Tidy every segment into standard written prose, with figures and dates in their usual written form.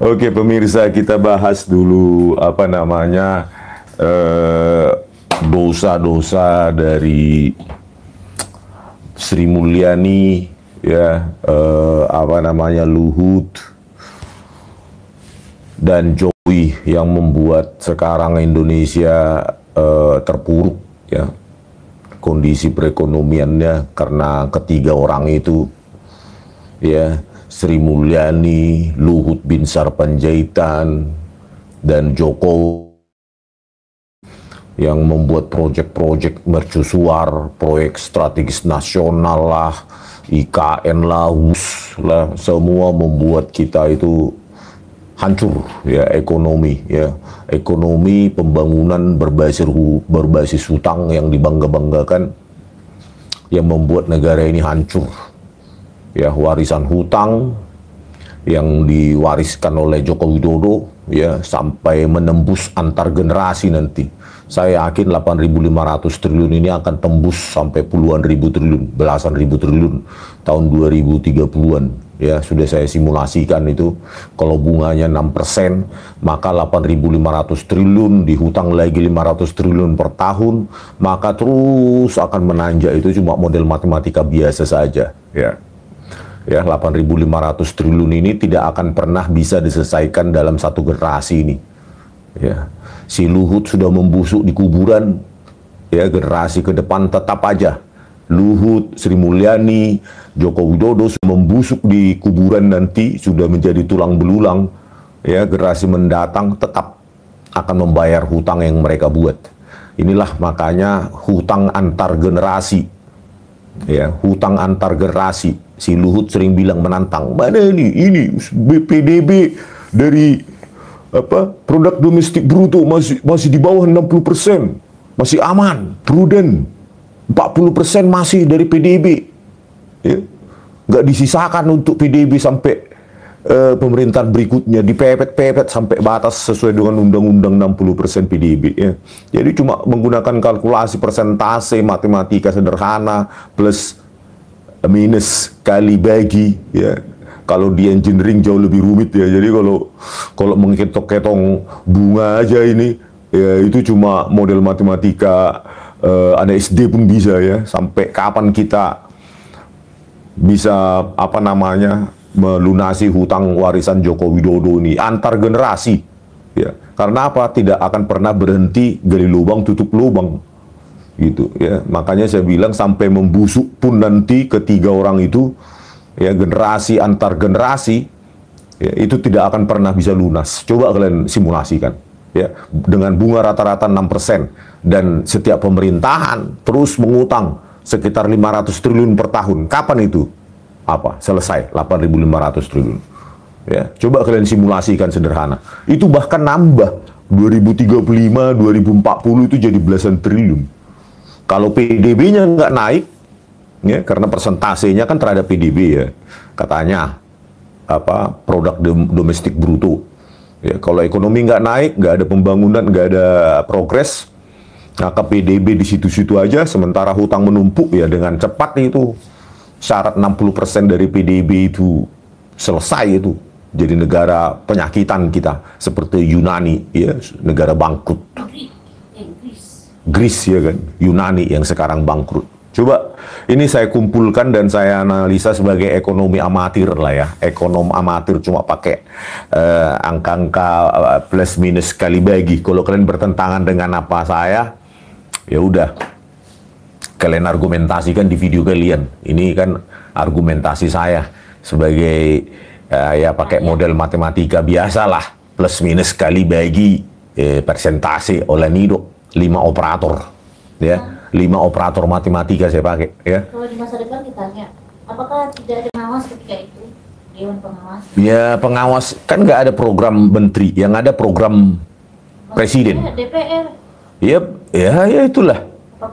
Oke pemirsa, kita bahas dulu apa namanya dosa-dosa dari Sri Mulyani, ya, apa namanya, Luhut dan Jokowi yang membuat sekarang Indonesia terpuruk, ya, kondisi perekonomiannya karena ketiga orang itu, ya, Sri Mulyani, Luhut Binsar Panjaitan, dan Jokowi yang membuat proyek-proyek mercusuar, proyek strategis nasional lah, IKN lah, WUS lah, semua membuat kita itu hancur, ya, ekonomi, ya, ekonomi pembangunan berbasis hutang yang dibangga-banggakan, yang membuat negara ini hancur. Ya, warisan hutang yang diwariskan oleh Joko Widodo, ya, sampai menembus antar generasi nanti. Saya yakin 8.500 triliun ini akan tembus sampai puluhan ribu triliun, belasan ribu triliun tahun 2030-an. Ya, sudah saya simulasikan itu. Kalau bunganya 6%, maka 8.500 triliun, dihutang lagi 500 triliun per tahun, maka terus akan menanjak. Itu cuma model matematika biasa saja, ya. Ya, 8.500 triliun ini tidak akan pernah bisa diselesaikan dalam satu generasi ini. Ya, si Luhut sudah membusuk di kuburan, ya, generasi ke depan tetap aja Luhut, Sri Mulyani, Joko Widodo sudah membusuk di kuburan, nanti sudah menjadi tulang belulang, ya, generasi mendatang tetap akan membayar hutang yang mereka buat. Inilah makanya hutang antar generasi, ya, hutang antar generasi. Si Luhut sering bilang menantang, mana ini PDB dari apa, produk domestik bruto masih di bawah 60%, masih aman, prudent. 40% masih dari PDB, ya, nggak disisakan untuk PDB sampai pemerintahan berikutnya, dipepet-pepet sampai batas sesuai dengan undang-undang 60% PDB, ya. Jadi cuma menggunakan kalkulasi persentase, matematika sederhana, plus minus kali bagi, ya. Kalau di engineering jauh lebih rumit, ya. Jadi kalau menghitung bunga aja ini, ya, itu cuma model matematika anak SD pun bisa, ya. Sampai kapan kita bisa apa namanya melunasi hutang warisan Joko Widodo ini antar generasi, ya. Karena apa? Tidak akan pernah berhenti gali lubang tutup lubang, gitu, ya. Makanya saya bilang sampai membusuk pun nanti ketiga orang itu, ya, generasi antar generasi, ya, itu tidak akan pernah bisa lunas. Coba kalian simulasikan, ya, dengan bunga rata-rata 6% dan setiap pemerintahan terus mengutang sekitar 500 triliun per tahun. Kapan itu apa selesai 8.500 triliun? Ya, coba kalian simulasikan sederhana. Itu bahkan nambah 2035, 2040 itu jadi belasan triliun. Kalau PDB-nya nggak naik, ya, karena persentasenya kan terhadap PDB, ya, katanya apa, produk domestik bruto. Ya, kalau ekonomi nggak naik, nggak ada pembangunan, nggak ada progres, maka PDB di situ-situ aja, sementara hutang menumpuk, ya, dengan cepat itu syarat 60% dari PDB itu selesai itu. Jadi negara penyakitan kita seperti Yunani, ya, negara bangkrut. Greece, ya kan, Yunani yang sekarang bangkrut. Coba ini saya kumpulkan dan saya analisa sebagai ekonomi amatir lah, ya, ekonom amatir, cuma pakai angka-angka plus minus kali bagi. Kalau kalian bertentangan dengan apa saya, ya udah, kalian argumentasikan di video kalian. Ini kan argumentasi saya sebagai ya, pakai model matematika biasalah, plus minus kali bagi persentase oleh Nido. 5 operator, ya, 5 operator matematika saya pakai, ya. Kalau di masa depan ditanya, apakah tidak ada pengawas ketika itu, Dewan Pengawas? Ya, pengawas kan nggak ada program menteri, yang ada program presiden. DPR. Yep, ya itulah.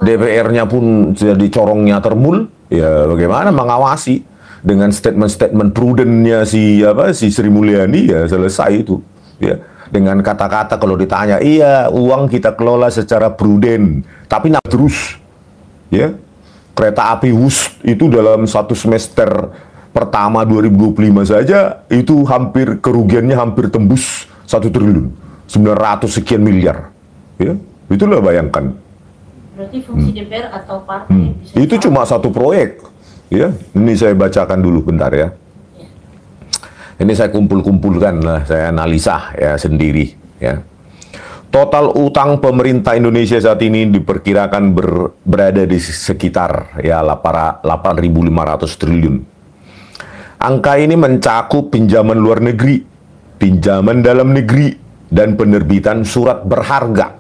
DPR-nya pun jadi corongnya termul, ya, bagaimana mengawasi dengan statement-statement prudentnya si Sri Mulyani, ya, selesai itu, ya. Dengan kata-kata kalau ditanya, iya, uang kita kelola secara prudent, tapi terus, ya, kereta api WUS itu dalam satu semester pertama 2025 saja itu hampir kerugiannya hampir tembus 1 triliun, 900 sekian miliar. Ya, itulah bayangkan. Berarti fungsi DPR atau partai bisa Itu cuma satu proyek. Ya, ini saya bacakan dulu bentar ya. Ini saya kumpul-kumpulkan lah, saya analisa ya sendiri ya. Total utang pemerintah Indonesia saat ini diperkirakan berada di sekitar ya 8.500 triliun. Angka ini mencakup pinjaman luar negeri, pinjaman dalam negeri, dan penerbitan surat berharga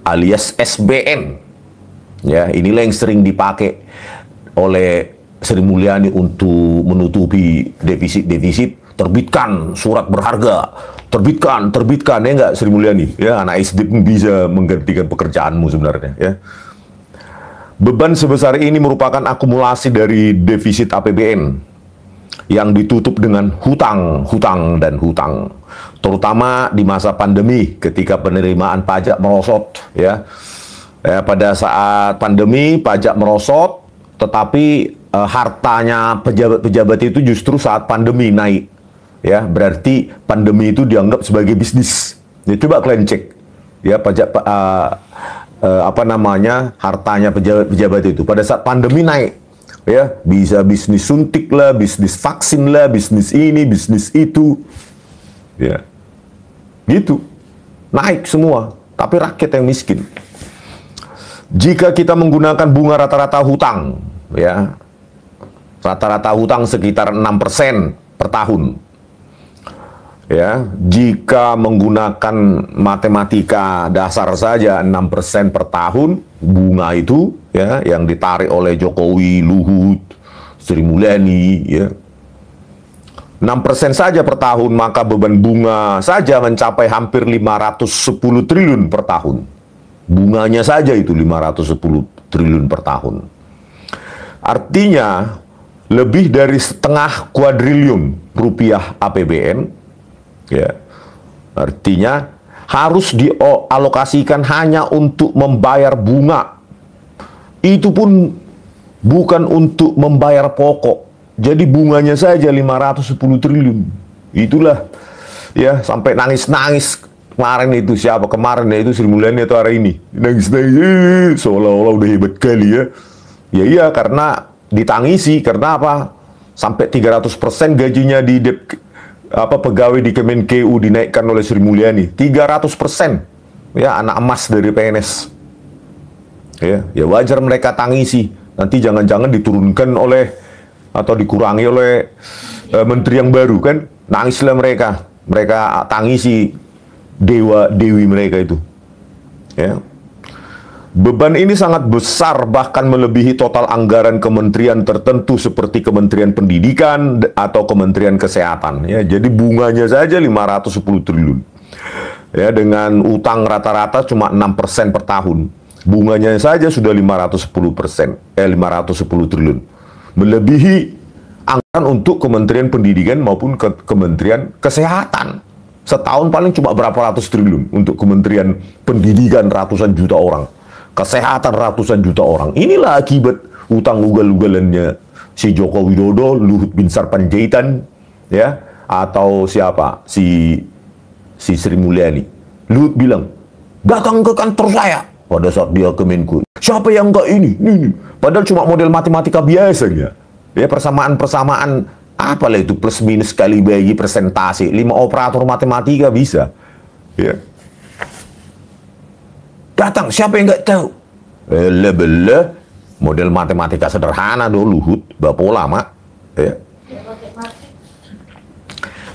alias SBN. Ya, inilah yang sering dipakai oleh Sri Mulyani untuk menutupi defisit. Terbitkan surat berharga, terbitkan ya enggak Sri Mulyani? Ya, anak SD pun bisa menggantikan pekerjaanmu sebenarnya. Ya. Beban sebesar ini merupakan akumulasi dari defisit APBN yang ditutup dengan hutang, terutama di masa pandemi ketika penerimaan pajak merosot. Ya, pada saat pandemi pajak merosot, tetapi hartanya pejabat-pejabat itu justru saat pandemi naik. Ya, berarti pandemi itu dianggap sebagai bisnis. Ya, coba kalian cek. Ya, pajak hartanya pejabat-pejabat itu pada saat pandemi naik. Ya, bisa bisnis suntik lah, bisnis vaksin lah, bisnis ini, bisnis itu. Ya. Gitu. Naik semua, tapi rakyat yang miskin. Jika kita menggunakan bunga rata-rata hutang, ya. Rata-rata hutang sekitar 6% per tahun. Ya, jika menggunakan matematika dasar saja 6% per tahun, bunga itu ya yang ditarik oleh Jokowi, Luhut, Sri Mulyani ya. 6% saja per tahun, maka beban bunga saja mencapai hampir 510 triliun per tahun. Bunganya saja itu 510 triliun per tahun. Artinya lebih dari setengah kuadriliun rupiah APBN. Ya, artinya harus dialokasikan hanya untuk membayar bunga. Itu pun bukan untuk membayar pokok. Jadi bunganya saja 510 triliun. Itulah ya, sampai nangis-nangis kemarin itu siapa kemarin ya, itu Sri Mulyani atau hari ini nangis-nangis seolah-olah udah hebat kali ya. Ya iya, karena ditangisi. Karena apa? Sampai 300% gajinya di pegawai di Kemenkeu dinaikkan oleh Sri Mulyani. 300%. Ya, anak emas dari PNS. Ya wajar mereka tangisi. Nanti jangan-jangan diturunkan oleh atau dikurangi oleh menteri yang baru kan. Nangislah mereka. Mereka tangisi dewa-dewi mereka itu. Ya. Beban ini sangat besar, bahkan melebihi total anggaran kementerian tertentu seperti Kementerian Pendidikan atau Kementerian Kesehatan. Ya, jadi bunganya saja 510 triliun. Ya, dengan utang rata-rata cuma 6% per tahun. Bunganya saja sudah 510 triliun. Melebihi anggaran untuk Kementerian Pendidikan maupun Kementerian Kesehatan. Setahun paling cuma berapa ratus triliun untuk Kementerian Pendidikan ratusan juta orang. Kesehatan ratusan juta orang. Inilah akibat utang ugal-ugalannya si Joko Widodo, Luhut Binsar Panjaitan, ya, atau siapa si Sri Mulyani. Luhut bilang, datang ke kantor saya pada saat dia ke Menko. Siapa yang enggak ini? Padahal cuma model matematika biasanya. Ya, persamaan apalah itu plus minus kali bagi presentasi. 5 operator matematika bisa. Ya. Datang, siapa yang nggak tahu? Bele, model matematika sederhana dulu, Luhut, bapak lama. Ya.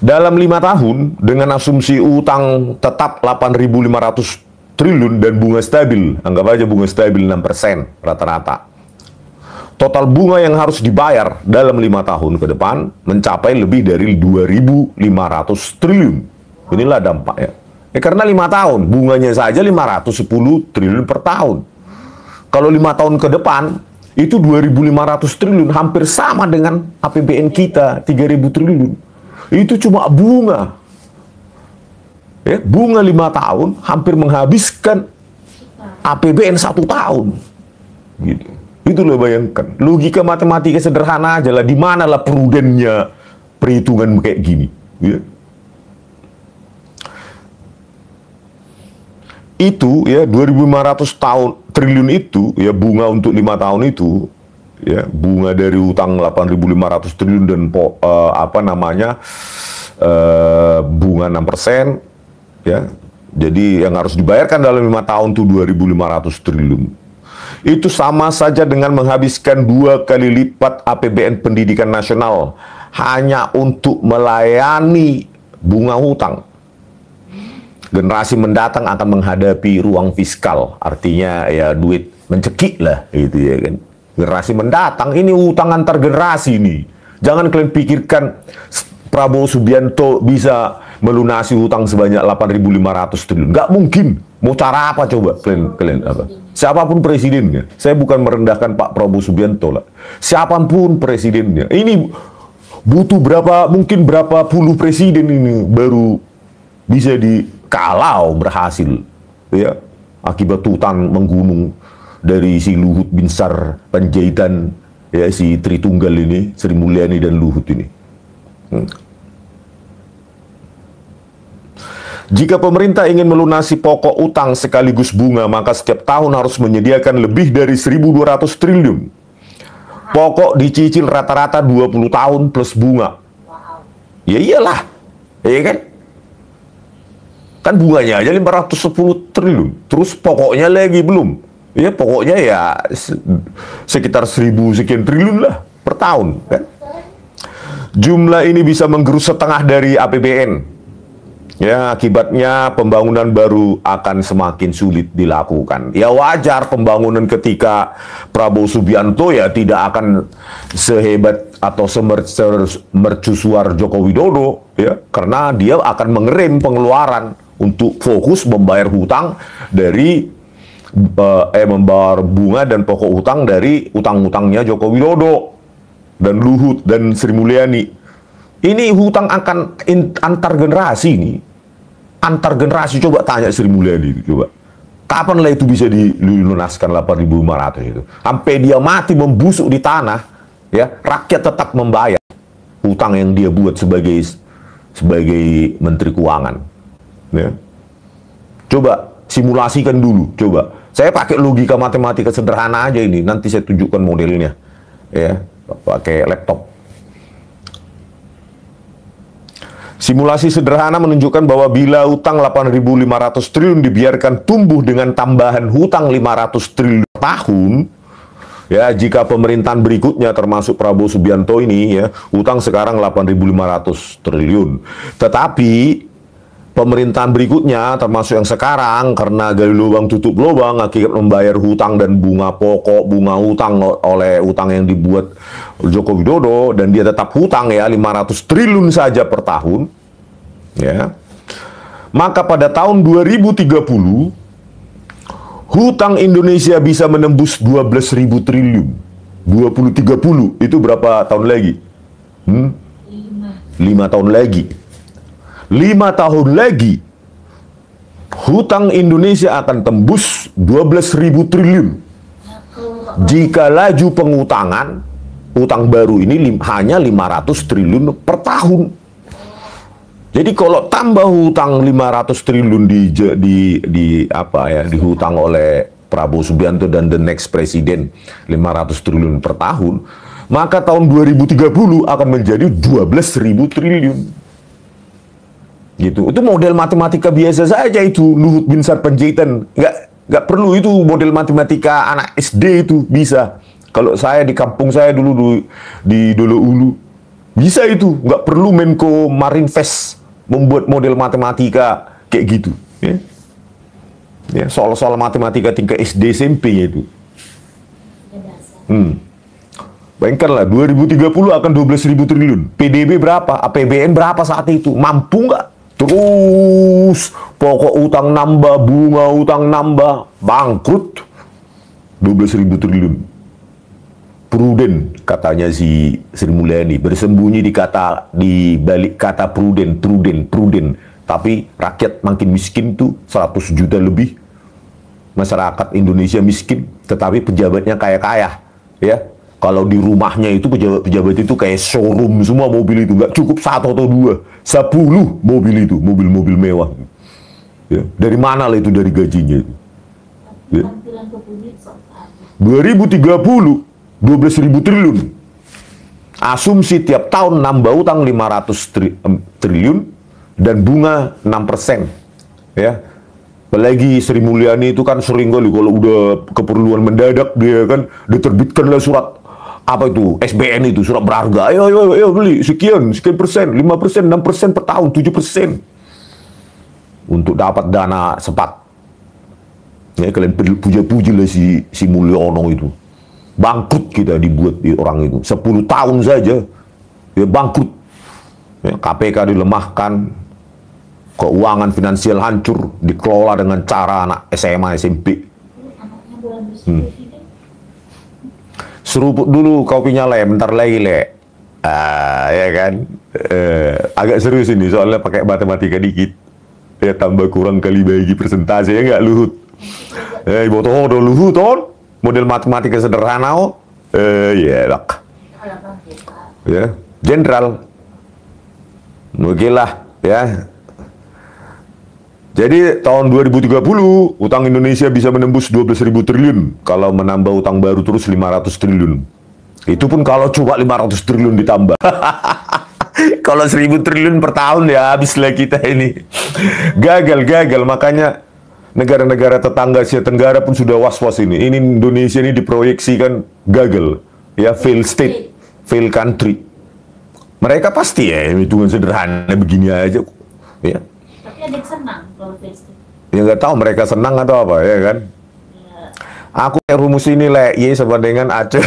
Dalam 5 tahun, dengan asumsi utang tetap 8.500 triliun dan bunga stabil, anggap aja bunga stabil 6% rata-rata. Total bunga yang harus dibayar dalam 5 tahun ke depan mencapai lebih dari 2.500 triliun. Inilah dampaknya. Karena 5 tahun, bunganya saja 510 triliun per tahun. Kalau 5 tahun ke depan, itu 2.500 triliun, hampir sama dengan APBN kita, 3.000 triliun. Itu cuma bunga. Ya, bunga 5 tahun, hampir menghabiskan APBN 1 tahun. Gitu. Itu lo bayangkan, logika matematika sederhana aja lah, di mana lah prudennya perhitungan kayak gini, ya. Itu ya 2.500 triliun itu ya bunga untuk 5 tahun itu ya, bunga dari utang 8.500 triliun dan bunga 6% ya. Jadi yang harus dibayarkan dalam 5 tahun tuh 2.500 triliun. Itu sama saja dengan menghabiskan 2 kali lipat APBN pendidikan nasional hanya untuk melayani bunga hutang. Generasi mendatang akan menghadapi ruang fiskal, artinya ya duit mencekik lah, gitu ya kan. Generasi mendatang, ini utang antar generasi nih. Jangan kalian pikirkan Prabowo Subianto bisa melunasi hutang sebanyak 8.500 triliun. Nggak mungkin. Mau cara apa coba kalian apa? Siapapun presidennya. Saya bukan merendahkan Pak Prabowo Subianto lah. Siapapun presidennya. Ini butuh mungkin berapa puluh presiden ini baru bisa kalau berhasil ya, akibat hutang menggunung dari si Luhut Binsar Panjaitan ya, si Tritunggal ini, Sri Mulyani dan Luhut ini. Jika pemerintah ingin melunasi pokok utang sekaligus bunga, maka setiap tahun harus menyediakan lebih dari 1.200 triliun. Pokok dicicil rata-rata 20 tahun plus bunga. Ya iyalah, ya kan? Kan bunganya aja 510 triliun, terus pokoknya lagi belum. Ya pokoknya ya sekitar 1.000 sekian triliun lah per tahun kan. Jumlah ini bisa menggerus setengah dari APBN. Ya, akibatnya pembangunan baru akan semakin sulit dilakukan. Ya wajar pembangunan ketika Prabowo Subianto ya tidak akan sehebat atau semercusuar Joko Widodo ya, karena dia akan mengerem pengeluaran untuk fokus membayar hutang dari membayar bunga dan pokok hutang dari utang-utangnya Joko Widodo dan Luhut dan Sri Mulyani. Ini hutang akan antar generasi nih. Antar generasi, coba tanya Sri Mulyani coba. Kapan lah itu bisa dilunaskan 8.500 itu? Sampai dia mati membusuk di tanah, ya, rakyat tetap membayar hutang yang dia buat sebagai Menteri Keuangan. Ya. Coba simulasikan dulu, coba. Saya pakai logika matematika sederhana aja ini, nanti saya tunjukkan modelnya. Ya, pakai laptop. Simulasi sederhana menunjukkan bahwa bila utang 8.500 triliun dibiarkan tumbuh dengan tambahan hutang 500 triliun per tahun, ya, jika pemerintahan berikutnya termasuk Prabowo Subianto ini ya, utang sekarang 8.500 triliun. Tetapi pemerintahan berikutnya termasuk yang sekarang, karena gali lubang tutup lubang akibat membayar hutang dan bunga pokok, bunga hutang oleh utang yang dibuat Joko Widodo, dan dia tetap hutang ya 500 triliun saja per tahun ya. Maka pada tahun 2030 hutang Indonesia bisa menembus 12.000 triliun. 2030 itu berapa tahun lagi? 5 tahun lagi. 5 tahun lagi hutang Indonesia akan tembus 12.000 triliun. Jika laju pengutangan utang baru ini hanya 500 triliun per tahun. Jadi kalau tambah hutang 500 triliun dihutang oleh Prabowo Subianto dan the next presiden 500 triliun per tahun, maka tahun 2030 akan menjadi 12.000 triliun. Gitu. Itu model matematika biasa saja itu, Luhut Binsar Panjaitan. Nggak perlu itu model matematika anak SD itu bisa. Kalau saya di kampung saya dulu di Dolo Ulu, bisa itu. Nggak perlu Menko Marinvest membuat model matematika kayak gitu. Ya. Ya, soal-soal matematika tingkat SD SMP itu. Bayangkanlah 2030 akan 12.000 triliun. PDB berapa? APBN berapa saat itu? Mampu nggak? Terus pokok utang nambah, bunga utang nambah, bangkrut 12.000 triliun. Pruden katanya si Sri Mulyani, bersembunyi di balik kata pruden. Tapi rakyat makin miskin tuh 100 juta lebih. Masyarakat Indonesia miskin, tetapi pejabatnya kaya-kaya. ya. Kalau di rumahnya itu pejabat-pejabat itu kayak showroom semua mobil itu, nggak cukup 1 atau 2, 10 mobil itu, mobil-mobil mewah. Ya. Dari mana lah itu dari gajinya itu? Ya. 2030, 12.000 triliun. Asumsi tiap tahun nambah utang 500 triliun dan bunga 6%. Ya. Apalagi Sri Mulyani itu kan sering kali kalau udah keperluan mendadak dia kan diterbitkanlah surat apa itu SBN itu surat berharga, ayo beli sekian persen, 5%, 6% per tahun, 7% untuk dapat dana cepat. Ya, kalian puja-puji lah si Mulyono itu. Bangkrut kita dibuat di orang itu. 10 tahun saja ya bangkrut. Ya, KPK dilemahkan, keuangan finansial hancur, dikelola dengan cara anak SMA, SMP. Seruput dulu kopinya le, bentar lagi le. Ya kan. Agak serius ini soalnya pakai matematika dikit. Ya tambah kurang kali bagi persentase ya nggak Luhut. Botoh Luhut on. Model matematika sederhana oh. Ya bak. Ya, jenderal. Oke lah ya. Jadi tahun 2030 utang Indonesia bisa menembus 12.000 triliun kalau menambah utang baru terus 500 triliun. Itu pun kalau coba 500 triliun ditambah. Kalau 1.000 triliun per tahun ya habislah kita ini. Gagal. Makanya negara-negara tetangga Asia Tenggara pun sudah was-was ini. Ini Indonesia ini diproyeksikan gagal. Ya, fail state, fail country. Mereka pasti ya hitungan sederhana begini aja. Ya. Ada yang senang kalau Facebook. Ya nggak tahu mereka senang atau apa ya kan? Ya. Aku rumus ini le, Y sama dengan Aceh.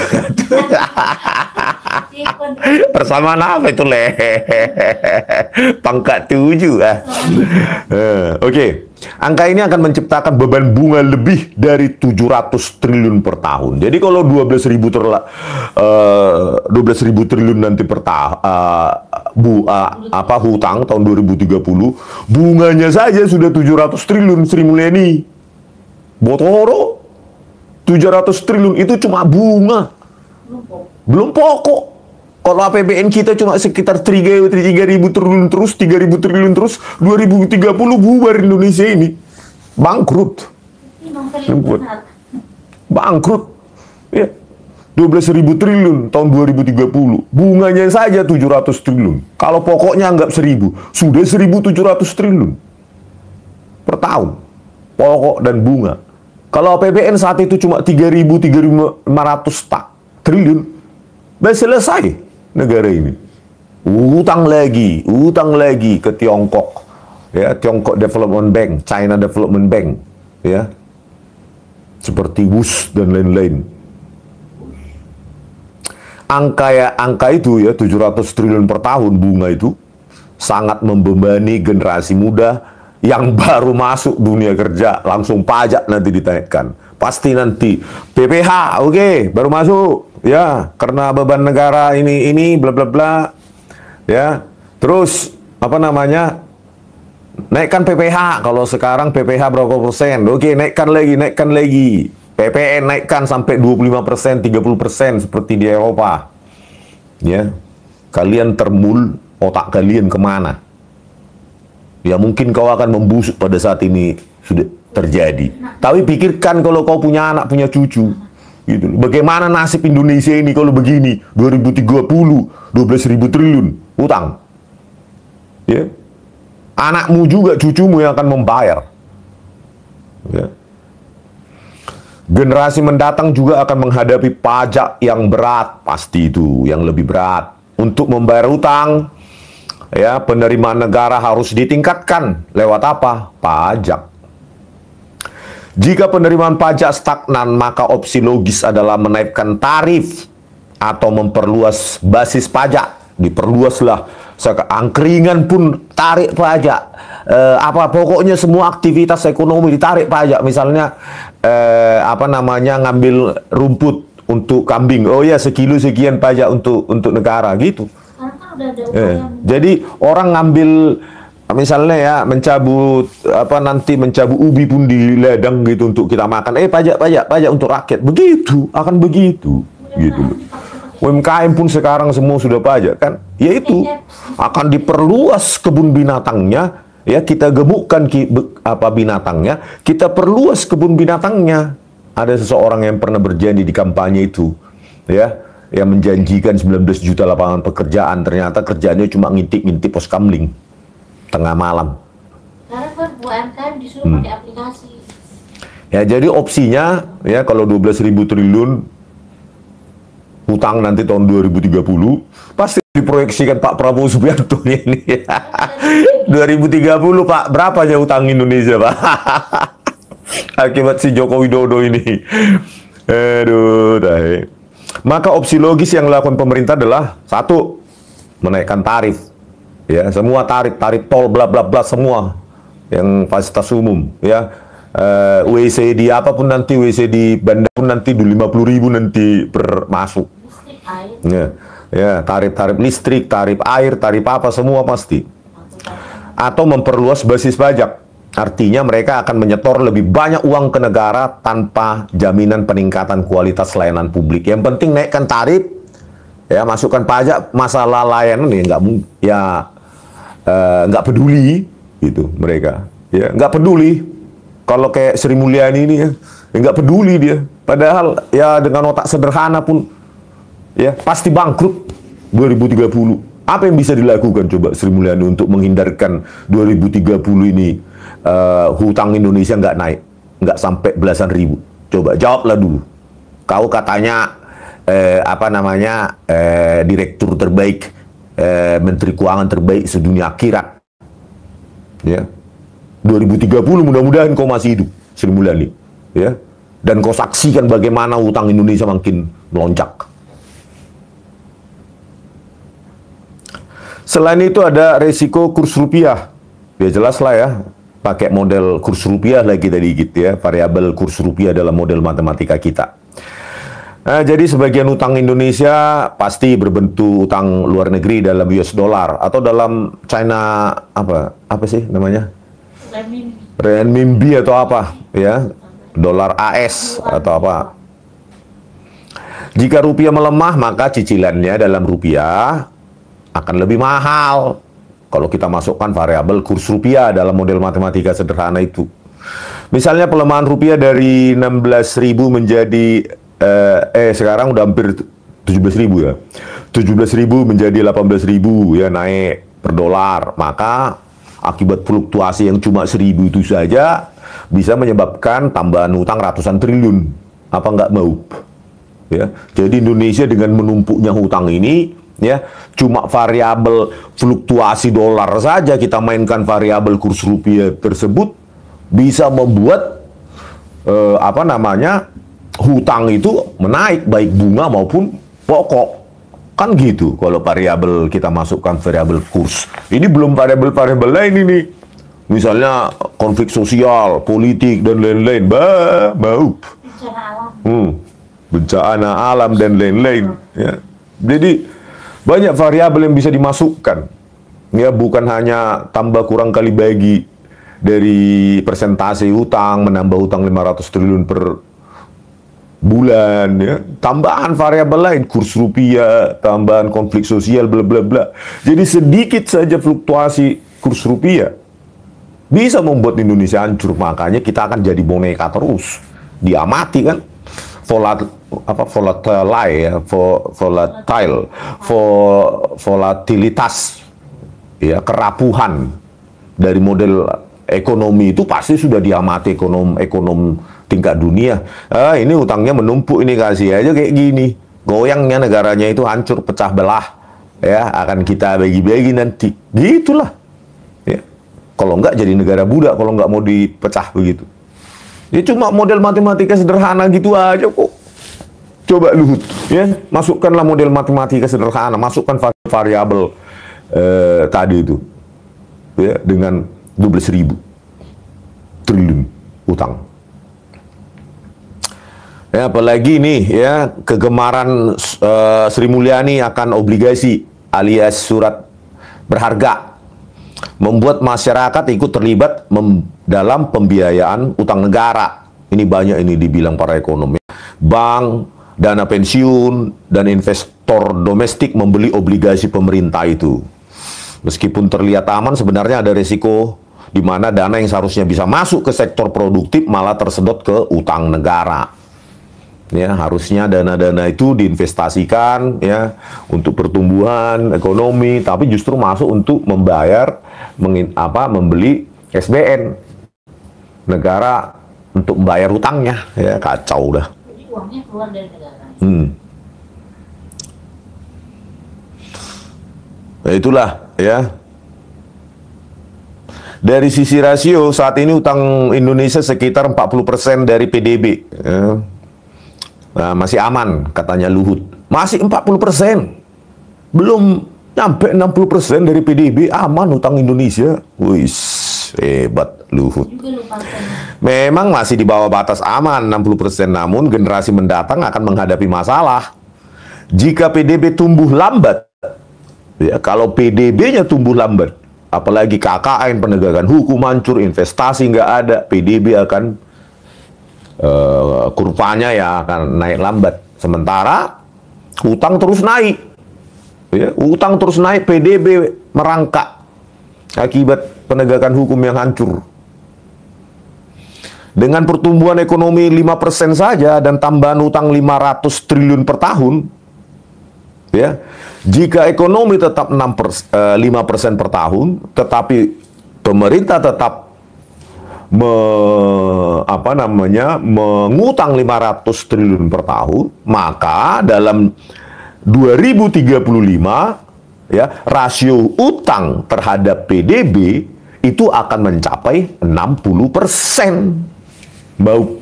Persamaan apa itu le? Pangkat 7 ah. Oke. Angka ini akan menciptakan beban bunga lebih dari 700 triliun per tahun. Jadi kalau 12.000 triliun nanti per tahun hutang tahun 2030, bunganya saja sudah 700 triliun Sri Mulyani. Botoro 700 triliun itu cuma bunga. Belum pokok. Kalau APBN kita cuma sekitar 3.000 triliun terus, 3.000 triliun terus, 2030 bubar Indonesia ini. Bangkrut. Bangkrut. Ya. 12.000 triliun tahun 2030. Bunganya saja 700 triliun. Kalau pokoknya anggap 1.000, sudah 1.700 triliun per tahun. Pokok dan bunga. Kalau APBN saat itu cuma 3.500 triliun, sudah selesai negara ini. Utang lagi ke Tiongkok. Ya, Tiongkok Development Bank, China Development Bank, ya. Seperti WUS dan lain-lain. Angka itu ya 700 triliun per tahun bunga itu sangat membebani generasi muda yang baru masuk dunia kerja, langsung pajak nanti ditaikkan. Pasti nanti PPh, oke, baru masuk. Ya, karena beban negara ini bla bla bla. Ya. Terus apa namanya? Naikkan PPh. Kalau sekarang PPh berapa persen? Oke, naikkan lagi. PPN naikkan sampai 25%, 30% seperti di Eropa. Ya. Kalian termul, otak kalian kemana? Ya mungkin kau akan membusuk pada saat ini sudah terjadi. Tapi pikirkan kalau kau punya anak, punya cucu. Gitu. Bagaimana nasib Indonesia ini kalau begini 2030 12.000 triliun utang, ya, anakmu juga cucumu yang akan membayar, ya. Generasi mendatang juga akan menghadapi pajak yang berat, pasti itu yang lebih berat. Untuk membayar utang, ya, penerimaan negara harus ditingkatkan lewat apa? Pajak. Jika penerimaan pajak stagnan, maka opsi logis adalah menaikkan tarif atau memperluas basis pajak. Diperluaslah, angkringan pun tarik pajak. Pokoknya semua aktivitas ekonomi ditarik pajak. Misalnya ngambil rumput untuk kambing. Oh ya, sekilo sekian pajak untuk negara gitu. Jadi orang ngambil misalnya ya mencabut ubi pun di ladang gitu untuk kita makan. Pajak untuk rakyat. Begitu, akan begitu. gitu loh. UMKM pun sekarang semua sudah pajak kan, yaitu akan diperluas kebun binatangnya, ya kita gemukkan binatangnya, kita perluas kebun binatangnya. Ada seseorang yang pernah berjanji di kampanye itu, ya, yang menjanjikan 19 juta lapangan pekerjaan, ternyata kerjanya cuma ngintip-ngintip pos kamling tengah malam. Karena kan UMKM disuruh pakai aplikasi. Ya, jadi opsinya ya kalau 12.000 triliun hutang nanti tahun 2030 pasti diproyeksikan Pak Prabowo Subianto ini. 2030 Pak, berapa aja hutang Indonesia Pak? Akibat si Joko Widodo ini. Aduh, dai. Maka opsi logis yang dilakukan pemerintah adalah satu, menaikkan tarif. Ya, semua tarif tol bla bla bla semua yang fasilitas umum ya. WC di apapun nanti, WC di bandar pun nanti 50.000 nanti per masuk. Ya, tarif listrik, tarif air, tarif apa semua pasti. Atau memperluas basis pajak. Artinya mereka akan menyetor lebih banyak uang ke negara tanpa jaminan peningkatan kualitas layanan publik. Yang penting naikkan tarif, ya masukkan pajak, masalah layanan ya nggak peduli gitu mereka. Ya nggak peduli. Kalau kayak Sri Mulyani ini ya nggak peduli dia. Padahal ya dengan otak sederhana pun ya pasti bangkrut 2030. Apa yang bisa dilakukan coba Sri Mulyani untuk menghindarkan 2030 ini hutang Indonesia nggak naik, nggak sampai belasan ribu? Coba jawablah dulu. Kau katanya direktur terbaik, menteri keuangan terbaik sedunia akhirat. Ya. 2030 mudah-mudahan kau masih hidup, Sri Mulyani. Ya. Dan kau saksikan bagaimana hutang Indonesia makin melonjak. Selain itu ada resiko kurs rupiah. Ya jelas lah ya, pakai model kurs rupiah lagi tadi gitu ya, variabel kurs rupiah dalam model matematika kita. Nah, jadi sebagian utang Indonesia pasti berbentuk utang luar negeri dalam US dollar atau dalam China apa sih namanya? Renminbi atau apa ya? Dolar AS atau apa. Jika rupiah melemah, maka cicilannya dalam rupiah akan lebih mahal kalau kita masukkan variabel kurs rupiah dalam model matematika sederhana itu. Misalnya pelemahan rupiah dari 16.000 menjadi sekarang udah hampir 17.000 ya. 17.000 menjadi 18.000 ya, naik per dolar. Maka akibat fluktuasi yang cuma 1.000 itu saja bisa menyebabkan tambahan utang ratusan triliun. Apa nggak mau? Ya. Jadi Indonesia dengan menumpuknya hutang ini, ya, cuma variabel fluktuasi dolar saja kita mainkan variabel kurs rupiah tersebut bisa membuat hutang itu menaik baik bunga maupun pokok. Kan gitu kalau variabel kita masukkan variabel kurs. Ini belum variabel-variabel lain ini. Misalnya konflik sosial, politik dan lain-lain. Bencana alam. Bencana alam dan lain-lain, ya. Jadi banyak variabel yang bisa dimasukkan. Ya, bukan hanya tambah kurang kali bagi dari persentase utang, menambah utang 500 triliun per bulan, ya. Tambahan variabel lain, kurs rupiah, tambahan konflik sosial, bla bla bla. Jadi sedikit saja fluktuasi kurs rupiah bisa membuat Indonesia hancur. Makanya kita akan jadi boneka terus. Diamati kan. Volatilitas, ya, kerapuhan dari model ekonomi itu pasti sudah diamati ekonom tingkat dunia. Ini utangnya menumpuk, ini kasih aja kayak gini, goyangnya negaranya itu hancur, pecah belah, ya, akan kita bagi-bagi nanti, gitulah, ya. Kalau enggak jadi negara budak, kalau enggak mau dipecah begitu. Ya cuma model matematika sederhana gitu aja kok. Coba Luhut, ya, masukkanlah model matematika sederhana, masukkan variabel tadi itu, ya, dengan 12.000 triliun utang. Ya, apalagi nih, ya, kegemaran Sri Mulyani akan obligasi alias surat berharga membuat masyarakat ikut terlibat dalam pembiayaan utang negara. Ini banyak ini dibilang para ekonom. Bank dana pensiun dan investor domestik membeli obligasi pemerintah itu. Meskipun terlihat aman, sebenarnya ada resiko di mana dana yang seharusnya bisa masuk ke sektor produktif malah tersedot ke utang negara. Ya, harusnya dana-dana itu diinvestasikan ya untuk pertumbuhan ekonomi, tapi justru masuk untuk membayar membeli SBN negara untuk membayar utangnya. Ya, kacau dah. Jadi uangnya keluar dari negara. Nah, itulah ya. Dari sisi rasio saat ini utang Indonesia sekitar 40% dari PDB. Ya. Nah, masih aman katanya Luhut. Masih 40%. Belum sampai 60% dari PDB, aman utang Indonesia. Wih, hebat Luhut. Memang masih di bawah batas aman 60%, namun generasi mendatang akan menghadapi masalah. Jika PDB tumbuh lambat, ya, kalau PDB-nya tumbuh lambat, apalagi KKN, penegakan hukum hancur, investasi nggak ada, PDB akan kurvanya ya akan naik lambat. Sementara utang terus naik, ya, utang terus naik, PDB merangkak akibat penegakan hukum yang hancur. Dengan pertumbuhan ekonomi 5% saja dan tambahan utang 500 triliun per tahun, ya, jika ekonomi tetap 5% per tahun, tetapi pemerintah tetap mengutang 500 triliun per tahun, maka dalam 2035 ya, rasio utang terhadap PDB itu akan mencapai 60%. Mau.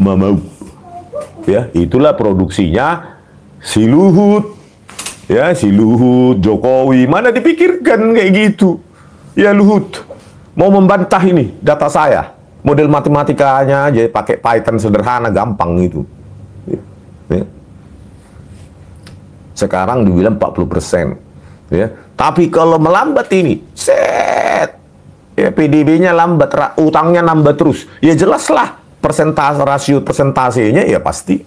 Ya, itulah produksinya si Luhut. Ya, si Luhut, Jokowi, mana dipikirkan kayak gitu. Ya, Luhut mau membantah ini data saya. Model matematikanya aja pakai Python sederhana, gampang itu. Ya. Sekarang dibilang 40%. Ya. Tapi kalau melambat ini, set, ya, PDB-nya lambat, utangnya nambah terus. Ya jelaslah, rasio persentasenya ya pasti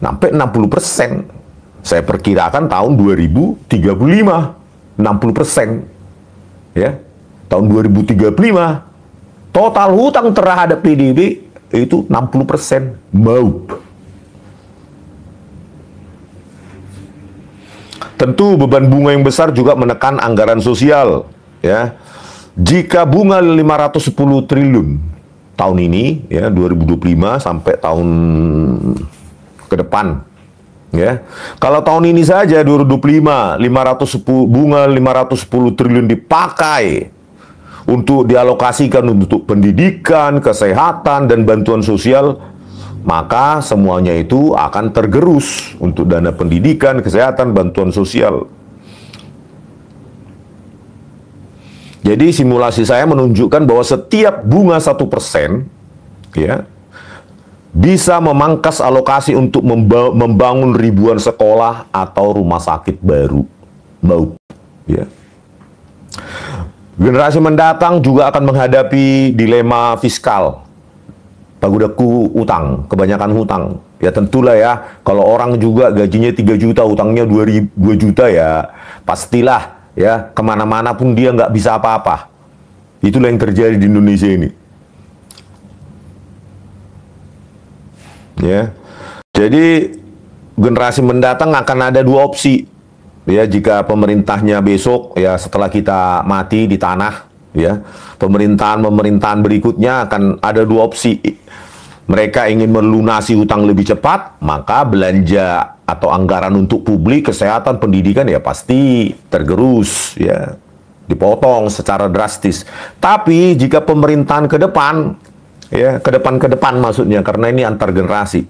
sampai 60%. Saya perkirakan tahun 2035, 60%. Ya. Tahun 2035, total hutang terhadap PDB itu 60%. Mau. Tentu beban bunga yang besar juga menekan anggaran sosial. Ya. Jika bunga 510 triliun tahun ini, ya 2025 sampai tahun ke depan, ya. Kalau tahun ini saja 2025 bunga 510 triliun dipakai untuk dialokasikan untuk pendidikan, kesehatan, dan bantuan sosial, maka semuanya itu akan tergerus untuk dana pendidikan, kesehatan, bantuan sosial. Jadi simulasi saya menunjukkan bahwa setiap bunga 1%, ya, bisa memangkas alokasi untuk membangun ribuan sekolah atau rumah sakit baru. Ya. Generasi mendatang juga akan menghadapi dilema fiskal. Pagudaku utang, kebanyakan hutang. Ya tentulah ya, kalau orang juga gajinya 3 juta, utangnya 2 juta ya, pastilah ya kemana-mana pun dia nggak bisa apa-apa. Itulah yang terjadi di Indonesia ini. Ya, jadi generasi mendatang akan ada 2 opsi. Ya, jika pemerintahnya besok ya setelah kita mati di tanah, ya pemerintahan berikutnya akan ada 2 opsi. Mereka ingin melunasi utang lebih cepat, maka belanja atau anggaran untuk publik, kesehatan, pendidikan ya pasti tergerus, ya dipotong secara drastis. Tapi jika pemerintahan ke depan, ya ke depan maksudnya, karena ini antar generasi,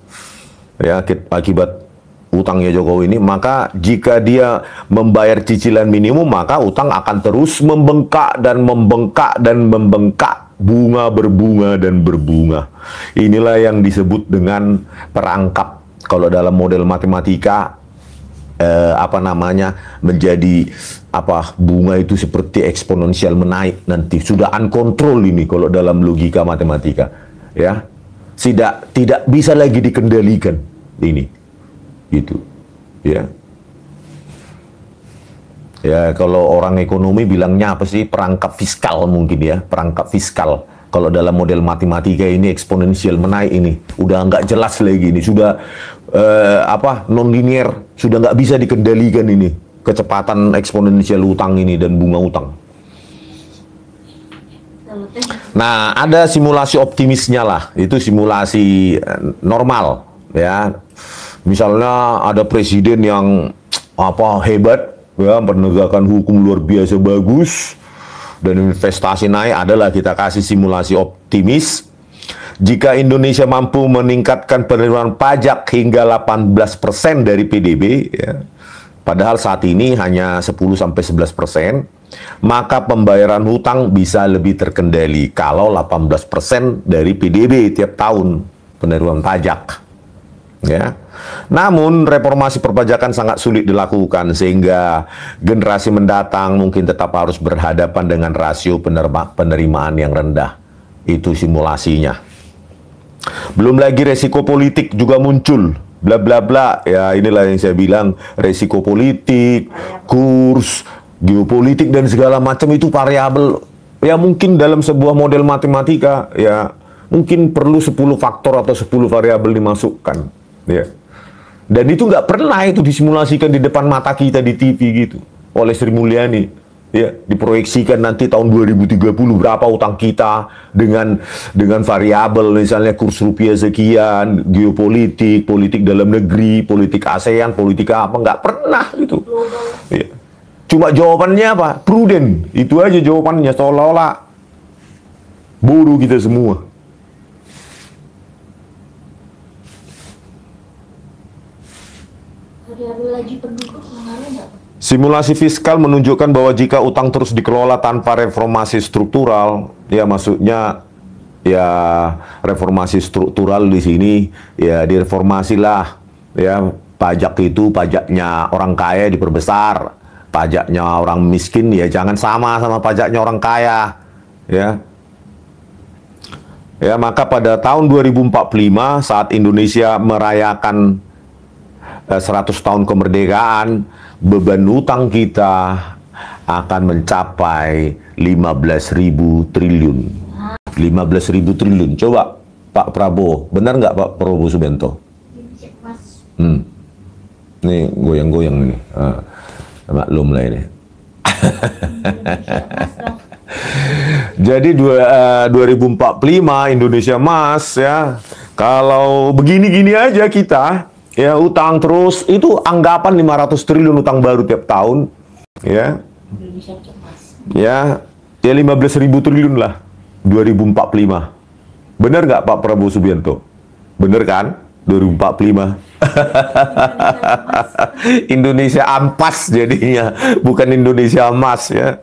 ya akibat utangnya Jokowi ini, maka jika dia membayar cicilan minimum, maka utang akan terus membengkak dan membengkak dan membengkak, bunga berbunga dan berbunga. Inilah yang disebut dengan perangkap. Kalau dalam model matematika, menjadi bunga itu seperti eksponensial menaik nanti, sudah uncontrol ini kalau dalam logika matematika, ya tidak bisa lagi dikendalikan ini. gitu ya. Ya kalau orang ekonomi bilangnya apa sih, perangkap fiskal mungkin ya, perangkap fiskal. Kalau dalam model matematika ini eksponensial menaik ini, udah nggak jelas lagi ini, sudah non linear, sudah nggak bisa dikendalikan ini kecepatan eksponensial utang ini dan bunga utang. Nah ada simulasi optimisnya lah, itu simulasi normal ya. Misalnya ada presiden yang hebat. Ya, penegakan hukum luar biasa bagus dan investasi naik, adalah kita kasih simulasi optimis. Jika Indonesia mampu meningkatkan penerimaan pajak hingga 18% dari PDB, ya, padahal saat ini hanya 10-11%, maka pembayaran hutang bisa lebih terkendali kalau 18% dari PDB tiap tahun penerimaan pajak. Ya. Namun reformasi perpajakan sangat sulit dilakukan sehingga generasi mendatang mungkin tetap harus berhadapan dengan rasio penerimaan yang rendah. Itu simulasinya. Belum lagi resiko politik juga muncul. Bla bla bla. Ya inilah yang saya bilang, resiko politik, kurs, geopolitik dan segala macam itu variabel. Ya mungkin dalam sebuah model matematika ya mungkin perlu 10 faktor atau 10 variabel dimasukkan. Ya. Dan itu nggak pernah itu disimulasikan di depan mata kita di TV gitu oleh Sri Mulyani. Ya, diproyeksikan nanti tahun 2030 berapa utang kita dengan variabel misalnya kurs rupiah sekian, geopolitik, politik dalam negeri, politik ASEAN, politik apa, nggak pernah gitu. Ya. Cuma jawabannya apa? Prudent. Itu aja jawabannya, seolah-olah bodoh kita semua. Simulasi fiskal menunjukkan bahwa jika utang terus dikelola tanpa reformasi struktural, ya maksudnya ya reformasi struktural di sini ya direformasilah ya, pajak itu pajaknya orang kaya diperbesar, pajaknya orang miskin ya jangan sama pajaknya orang kaya ya. Ya maka pada tahun 2045 saat Indonesia merayakan 100 tahun kemerdekaan, beban utang kita akan mencapai 15.000 triliun. 15.000 triliun. Coba Pak Prabowo, benar nggak Pak Prabowo Subianto? Nih goyang-goyang ini. Maklum lah ini. Jadi 2045 Indonesia Emas ya. Kalau begini-gini aja kita ya utang terus, itu anggapan 500 triliun utang baru tiap tahun ya. Ya 15.000 triliun lah 2045. Benar nggak Pak Prabowo Subianto? Benar kan? 2045. Indonesia ampas jadinya, bukan Indonesia emas ya.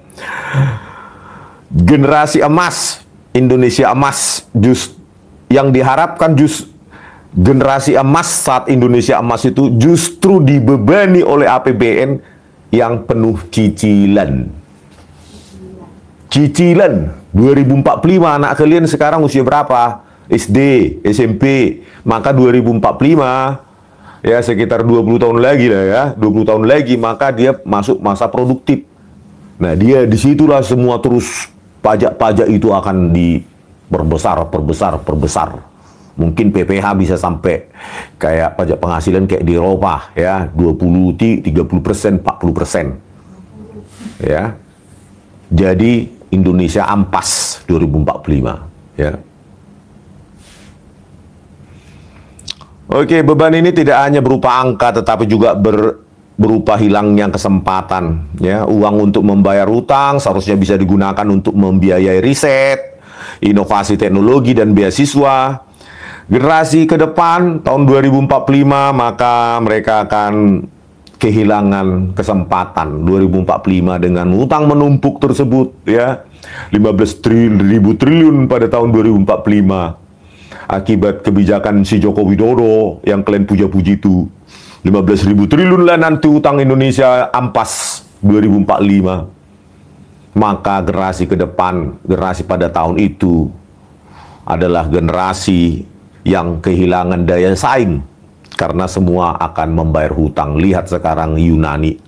Generasi emas, Indonesia emas, yang diharapkan generasi emas saat Indonesia emas itu justru dibebani oleh APBN yang penuh cicilan. Cicilan. 2045 anak kalian sekarang usia berapa? SD, SMP. Maka 2045 ya sekitar 20 tahun lagi lah ya. 20 tahun lagi maka dia masuk masa produktif. Nah, dia disitulah semua terus pajak-pajak itu akan perbesar. Mungkin PPH bisa sampai kayak pajak penghasilan kayak di Eropa ya, 20, 30%, 40%. Ya. Jadi Indonesia ampas 2045 ya. Oke, beban ini tidak hanya berupa angka tetapi juga berupa hilangnya kesempatan ya. Uang untuk membayar utang seharusnya bisa digunakan untuk membiayai riset, inovasi teknologi dan beasiswa. Generasi ke depan tahun 2045 maka mereka akan kehilangan kesempatan 2045 dengan utang menumpuk tersebut ya. 15.000 triliun pada tahun 2045 akibat kebijakan si Joko Widodo yang kalian puja-puji itu. 15.000 triliun lah nanti utang Indonesia ampas 2045. Maka generasi ke depan, generasi pada tahun itu adalah generasi yang kehilangan daya saing karena semua akan membayar hutang. Lihat sekarang Yunani,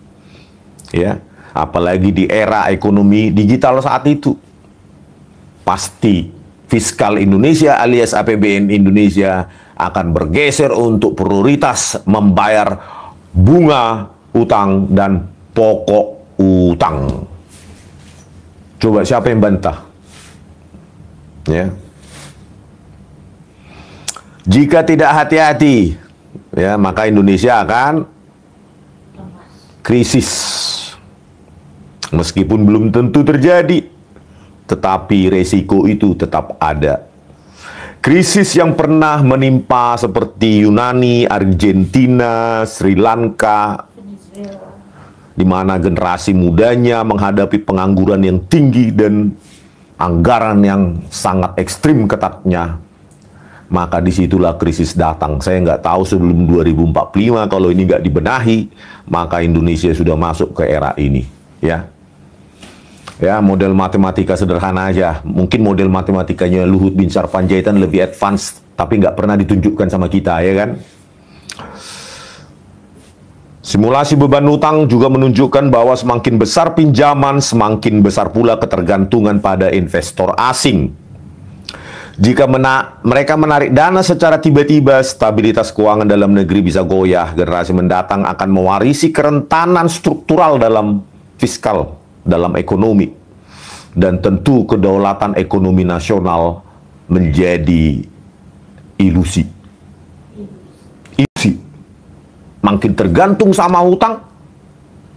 ya, apalagi di era ekonomi digital saat itu, pasti fiskal Indonesia alias APBN Indonesia akan bergeser untuk prioritas membayar bunga utang dan pokok utang. Coba siapa yang bantah? Ya. Jika tidak hati-hati, ya, maka Indonesia akan krisis. Meskipun belum tentu terjadi, tetapi resiko itu tetap ada. Krisis yang pernah menimpa seperti Yunani, Argentina, Sri Lanka, di mana generasi mudanya menghadapi pengangguran yang tinggi dan anggaran yang sangat ekstrim ketatnya, maka disitulah krisis datang. Saya nggak tahu sebelum 2045 kalau ini nggak dibenahi, maka Indonesia sudah masuk ke era ini, ya. Ya, model matematika sederhana aja. Mungkin model matematikanya Luhut Binsar Panjaitan lebih advance, tapi nggak pernah ditunjukkan sama kita, ya kan? Simulasi beban utang juga menunjukkan bahwa semakin besar pinjaman, semakin besar pula ketergantungan pada investor asing. Jika mereka menarik dana secara tiba-tiba, stabilitas keuangan dalam negeri bisa goyah. Generasi mendatang akan mewarisi kerentanan struktural dalam fiskal, dalam ekonomi. Dan tentu kedaulatan ekonomi nasional menjadi ilusi. Makin tergantung sama hutang,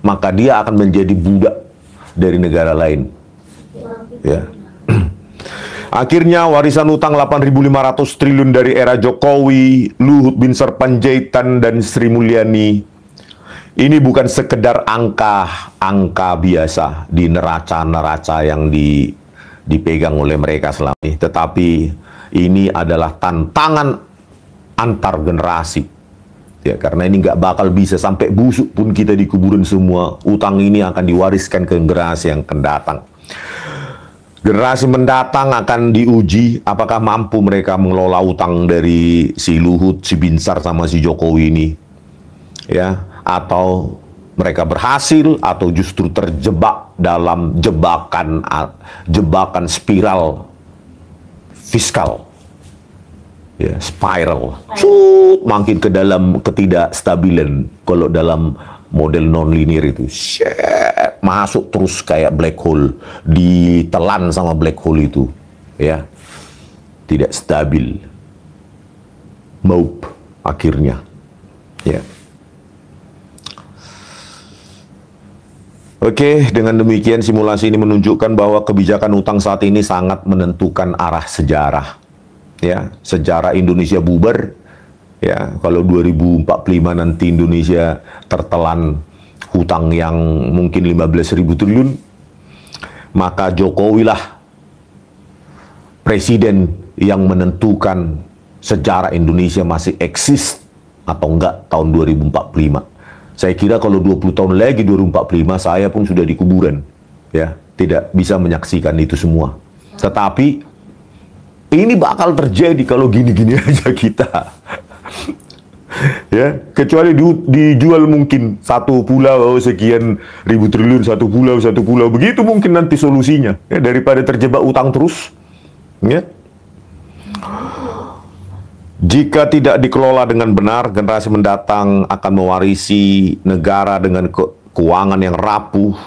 maka dia akan menjadi budak dari negara lain. Ya. Akhirnya warisan utang 8.500 triliun dari era Jokowi, Luhut Binsar Panjaitan, dan Sri Mulyani ini bukan sekedar angka biasa di neraca-neraca yang dipegang oleh mereka selama ini, tetapi ini adalah tantangan antar generasi. Ya, karena ini nggak bakal bisa sampai busuk pun kita di kuburan semua. Utang ini akan diwariskan ke generasi yang akan datang. Generasi mendatang akan diuji apakah mampu mereka mengelola utang dari si Luhut, si Binsar, sama si Jokowi ini. Ya, atau mereka berhasil atau justru terjebak dalam jebakan spiral fiskal. Ya, spiral, makin ke dalam ketidakstabilan. Kalau dalam model non-linear itu, masuk terus kayak black hole, ditelan sama black hole itu, ya, tidak stabil, maup akhirnya, ya. Oke, dengan demikian simulasi ini menunjukkan bahwa kebijakan utang saat ini sangat menentukan arah sejarah. Ya, sejarah Indonesia bubar, ya, kalau 2045 nanti Indonesia tertelan hutang yang mungkin 15.000 triliun, maka Jokowi lah presiden yang menentukan sejarah Indonesia masih eksis atau enggak tahun 2045. Saya kira kalau 20 tahun lagi 2045 saya pun sudah di kuburan, ya, tidak bisa menyaksikan itu semua. Tetapi ini bakal terjadi kalau gini-gini aja kita. Ya, kecuali dijual mungkin satu pulau sekian ribu triliun, satu pulau, begitu mungkin nanti solusinya, ya, daripada terjebak utang terus, ya. Jika tidak dikelola dengan benar, generasi mendatang akan mewarisi negara dengan keuangan yang rapuh,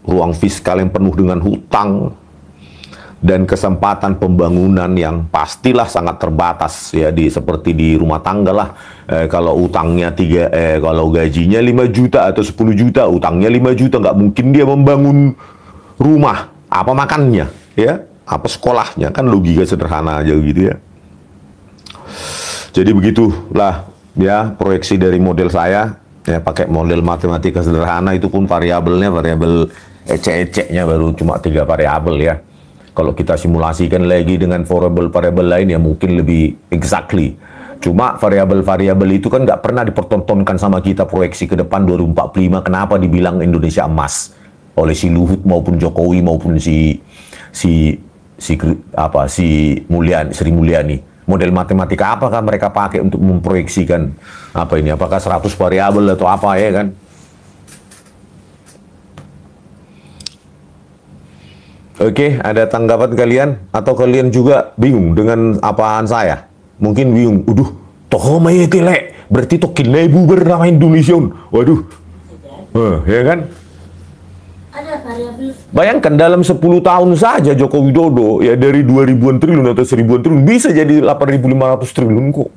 ruang fiskal yang penuh dengan hutang, dan kesempatan pembangunan yang pastilah sangat terbatas, ya, seperti di rumah tangga lah. Kalau utangnya kalau gajinya 5 juta atau 10 juta, utangnya 5 juta, nggak mungkin dia membangun rumah. Apa makannya, ya, apa sekolahnya, kan logika sederhana aja gitu, ya. Jadi begitulah, ya, proyeksi dari model saya, ya, pakai model matematika sederhana, itu pun variabelnya variabel ecek-eceknya baru cuma 3 variabel, ya. Kalau kita simulasikan lagi dengan variabel-variabel lain, ya mungkin lebih exactly. Cuma variabel-variabel itu kan nggak pernah dipertontonkan sama kita proyeksi ke depan 2045. Kenapa dibilang Indonesia emas oleh si Luhut maupun Jokowi maupun si Sri Mulyani. Model matematika apakah mereka pakai untuk memproyeksikan apa ini? Apakah 100 variabel atau apa ya kan? Oke, ada tanggapan kalian? Atau kalian juga bingung dengan apaan saya? Mungkin bingung, toh maya telek, berarti tokin lebu bernama Indonesia. Waduh, ya kan? Ada variabel. Bayangkan dalam 10 tahun saja Joko Widodo, ya dari 2000-an triliun atau 1000-an triliun, bisa jadi 8.500 triliun kok.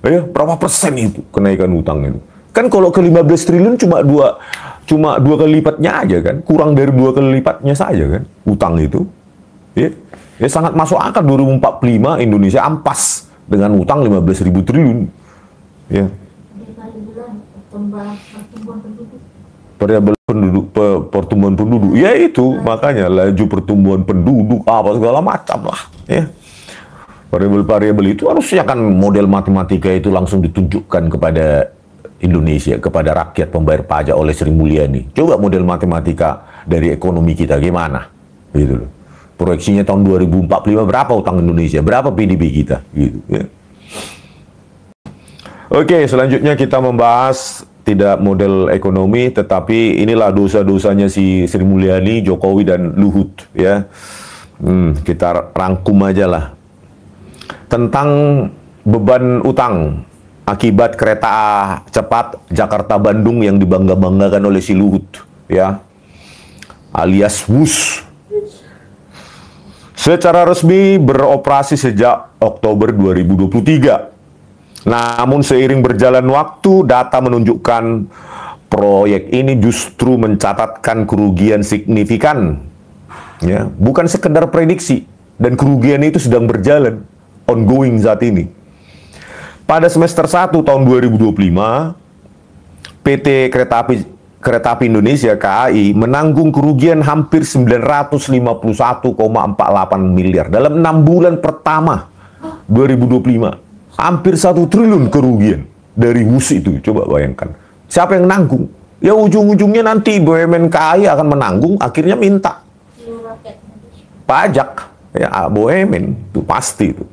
Ya, berapa persen itu kenaikan utang itu? Kan kalau ke 15 triliun cuma dua kali lipatnya aja kan, kurang dari 2 kali lipatnya saja kan, utang itu. Ya sangat masuk akal 2045 Indonesia ampas dengan utang 15.000 triliun. Ya. Variabel pertumbuhan penduduk, ya itu makanya laju pertumbuhan penduduk apa segala macam lah. Ya. Variabel itu harusnya kan model matematika itu langsung ditunjukkan kepada Indonesia, kepada rakyat pembayar pajak oleh Sri Mulyani. Coba model matematika dari ekonomi kita gimana? Gitu loh. Proyeksinya tahun 2045 berapa utang Indonesia? Berapa PDB kita? Gitu, ya. Oke, selanjutnya kita membahas tidak model ekonomi, tetapi inilah dosa-dosanya si Sri Mulyani, Jokowi, dan Luhut. Ya, kita rangkum aja lah. Tentang beban utang akibat kereta cepat Jakarta-Bandung yang dibangga-banggakan oleh si Luhut, ya, alias WUS. Secara resmi beroperasi sejak Oktober 2023. Namun seiring berjalan waktu, data menunjukkan proyek ini justru mencatatkan kerugian signifikan. Ya, bukan sekedar prediksi, dan kerugian itu sedang berjalan, ongoing saat ini. Pada semester 1 tahun 2025, PT Kereta Api Indonesia (KAI) menanggung kerugian hampir 951,48 miliar dalam 6 bulan pertama 2025. Hampir 1 triliun kerugian dari WUS itu. Coba bayangkan. Siapa yang nanggung? Ya ujung-ujungnya nanti BUMN KAI akan menanggung, akhirnya minta pajak. Ya BUMN, itu pasti itu.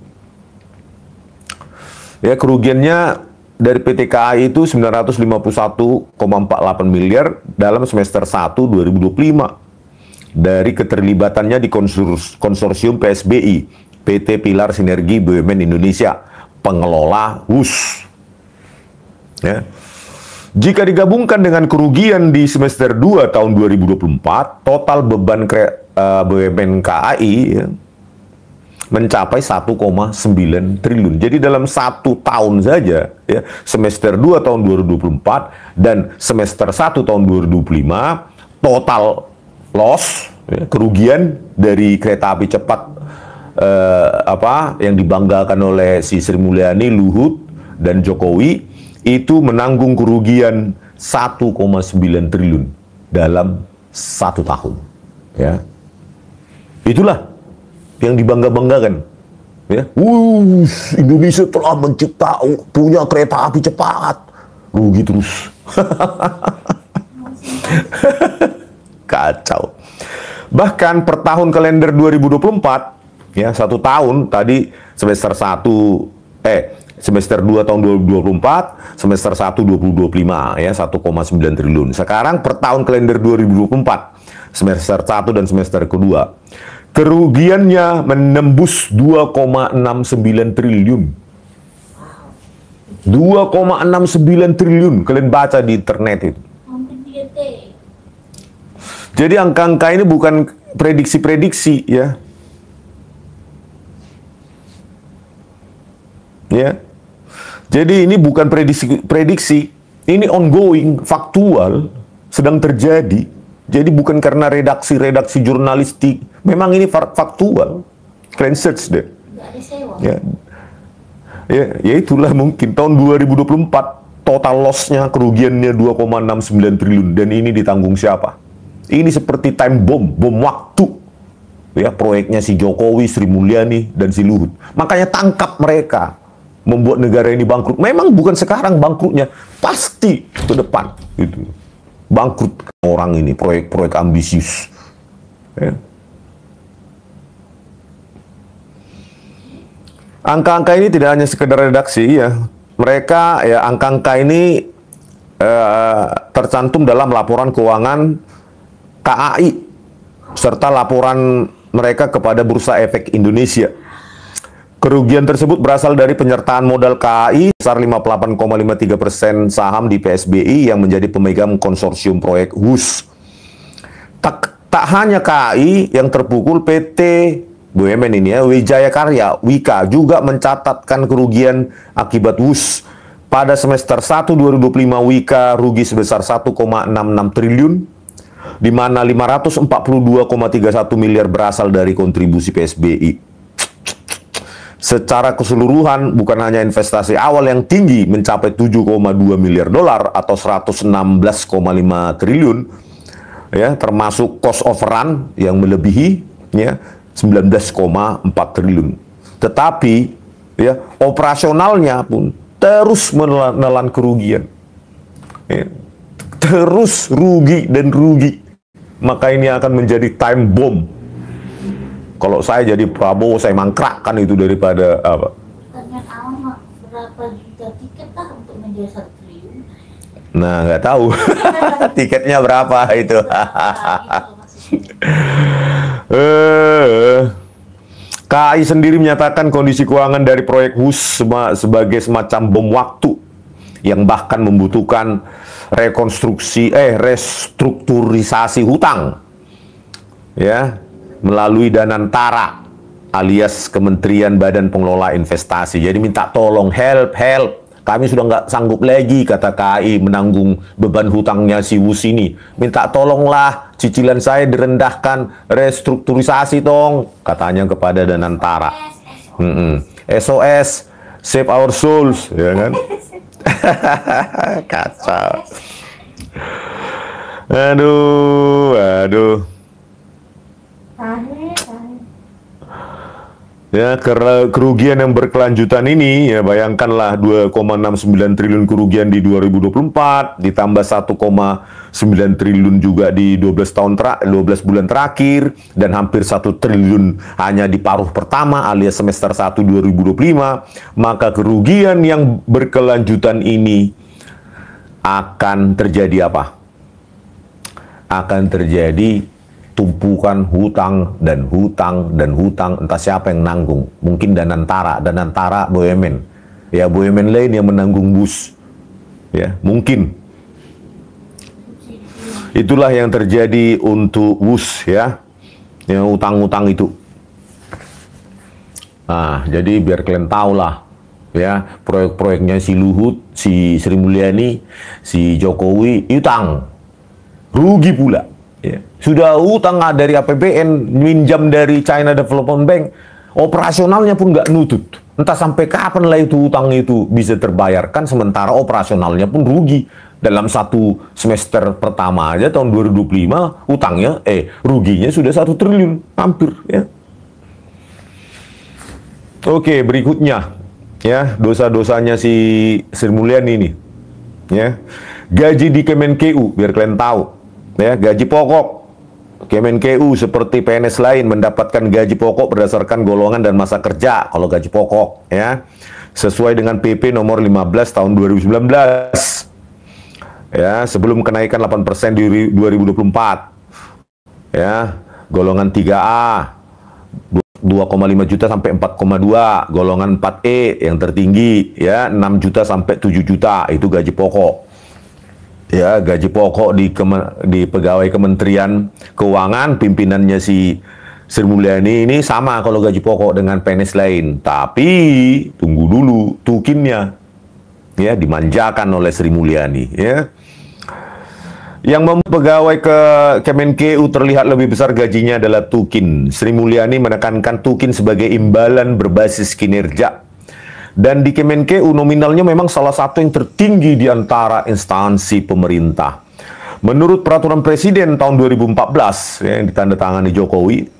Ya kerugiannya dari PT KAI itu 951,48 miliar dalam semester 1 2025. Dari keterlibatannya di konsorsium PSBI, PT Pilar Sinergi BUMN Indonesia, pengelola WUS. Ya. Jika digabungkan dengan kerugian di semester 2 tahun 2024, total beban BUMN KAI ya, mencapai 1,9 triliun. Jadi dalam 1 tahun saja, ya, semester 2 tahun 2024 dan semester 1 tahun 2025, total loss, ya, kerugian dari kereta api cepat yang dibanggakan oleh si Sri Mulyani, Luhut, dan Jokowi itu menanggung kerugian 1,9 triliun dalam 1 tahun. Ya, itulah yang dibangga-banggakan. Ya, Indonesia telah punya kereta api cepat. Rugi terus. Kacau. Bahkan per tahun kalender 2024, ya, 1 tahun tadi semester 2 tahun 2024, semester 1 2025 ya 1,9 triliun. Sekarang per tahun kalender 2024, semester 1 dan semester kedua, kerugiannya menembus 2,69 triliun. 2,69 triliun, kalian baca di internet itu. Jadi angka-angka ini bukan prediksi-prediksi, ya. Ya. Jadi ini bukan prediksi, ini ongoing, faktual, sedang terjadi. Jadi bukan karena redaksi jurnalistik, memang ini faktual. Kalian search deh. Ya. Ya itulah mungkin tahun 2024 total loss-nya, kerugiannya 2,69 triliun, dan ini ditanggung siapa? Ini seperti time bomb, bom waktu. Ya, proyeknya si Jokowi, Sri Mulyani, dan si Luhut. Makanya tangkap mereka. Membuat negara ini bangkrut. Memang bukan sekarang bangkrutnya, pasti ke depan. Gitu. Bangkrut orang ini, proyek-proyek ambisius. Ya. Angka-angka ini tidak hanya sekedar redaksi ya. Mereka ya angka-angka ini tercantum dalam laporan keuangan KAI serta laporan mereka kepada Bursa Efek Indonesia. Kerugian tersebut berasal dari penyertaan modal KAI sebesar 58,53% saham di PSBI yang menjadi pemegang konsorsium proyek HUS. Tak hanya KAI yang terpukul, PT BUMN ini ya, Wijaya Karya, Wika juga mencatatkan kerugian akibat HUS. Pada semester 1 2025 Wika rugi sebesar 1,66 triliun, di mana 542,31 miliar berasal dari kontribusi PSBI. Secara keseluruhan, bukan hanya investasi awal yang tinggi mencapai 7,2 miliar dolar atau 116,5 triliun, ya, termasuk cost of run yang melebihi ya 19,4 triliun. Tetapi ya operasionalnya pun terus menelan kerugian. Ya, terus rugi dan rugi. Maka ini akan menjadi time bomb. Kalau saya jadi Prabowo, saya mangkrakkan itu daripada apa? Pertanyaan awal, berapa juta tiket lah untuk menjadi 1 triliun? Nah, nggak tahu. Tiketnya berapa itu? KAI sendiri menyatakan kondisi keuangan dari proyek HUS sebagai semacam bom waktu yang bahkan membutuhkan restrukturisasi hutang ya melalui Danantara alias Kementerian Badan Pengelola Investasi. Jadi minta tolong, help. Kami sudah nggak sanggup lagi, kata KAI, menanggung beban hutangnya si HUS ini. Minta tolonglah, cicilan saya direndahkan, restrukturisasi dong, katanya kepada Danantara. SOS, save our souls, ya kan? Kacau. Aduh. Ya, karena kerugian yang berkelanjutan ini, ya bayangkanlah 2,69 triliun kerugian di 2024, ditambah 1,9 triliun juga di 12 bulan terakhir, dan hampir 1 triliun hanya di paruh pertama alias semester 1 2025, maka kerugian yang berkelanjutan ini akan terjadi apa? Akan terjadi tumpukan hutang, entah siapa yang nanggung. Mungkin Danantara BUMN. Ya, BUMN lain yang menanggung BUS. Ya, mungkin. Itulah yang terjadi untuk BUS ya. Yang utang-utang itu. Nah, jadi biar kalian tahu lah ya, proyek-proyeknya si Luhut, si Sri Mulyani, si Jokowi utang. Rugi pula. Ya. Sudah utang dari APBN, minjam dari China Development Bank, operasionalnya pun nggak nutut. Entah sampai kapan lah itu utang itu bisa terbayarkan, sementara operasionalnya pun rugi. Dalam 1 semester pertama aja tahun 2025, ruginya sudah 1 triliun, hampir. Ya. Oke, berikutnya, ya dosa-dosanya si Sri Mulyani ini. Ya. Gaji di Kemenkeu, biar kalian tahu. Ya, gaji pokok Kemenkeu seperti PNS lain mendapatkan gaji pokok berdasarkan golongan dan masa kerja kalau gaji pokok ya, sesuai dengan PP nomor 15 tahun 2019 ya, sebelum kenaikan 8% di 2024 ya. Golongan 3A 2,5 juta sampai 4,2, golongan 4E yang tertinggi ya 6 juta sampai 7 juta itu gaji pokok. Ya, gaji pokok di pegawai Kementerian Keuangan, pimpinannya si Sri Mulyani ini sama kalau gaji pokok dengan PNS lain. Tapi, tunggu dulu, tukinnya ya dimanjakan oleh Sri Mulyani. Ya. Yang pegawai ke Kemenkeu terlihat lebih besar gajinya adalah tukin. Sri Mulyani menekankan tukin sebagai imbalan berbasis kinerja. Dan di Kemenkeu nominalnya memang salah satu yang tertinggi di antara instansi pemerintah. Menurut peraturan Presiden tahun 2014 ya, yang ditandatangani Jokowi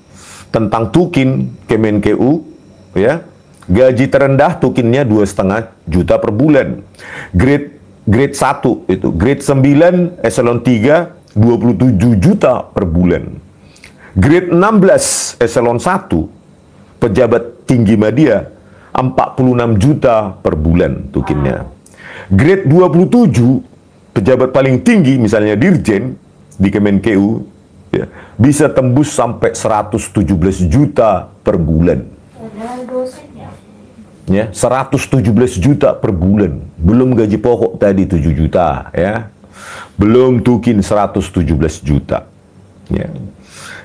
tentang tukin Kemenkeu, ya, gaji terendah tukinnya 2,5 juta per bulan. Grade 1 itu, grade 9 eselon 3 27 juta per bulan. Grade 16 eselon 1 pejabat tinggi media 46 juta per bulan tukinnya. Grade 27, pejabat paling tinggi, misalnya Dirjen di Kemenkeu, ya, bisa tembus sampai 117 juta per bulan. Ada dosen ya? Ya, 117 juta per bulan. Belum gaji pokok tadi 7 juta, ya. Belum tukin 117 juta. Ya.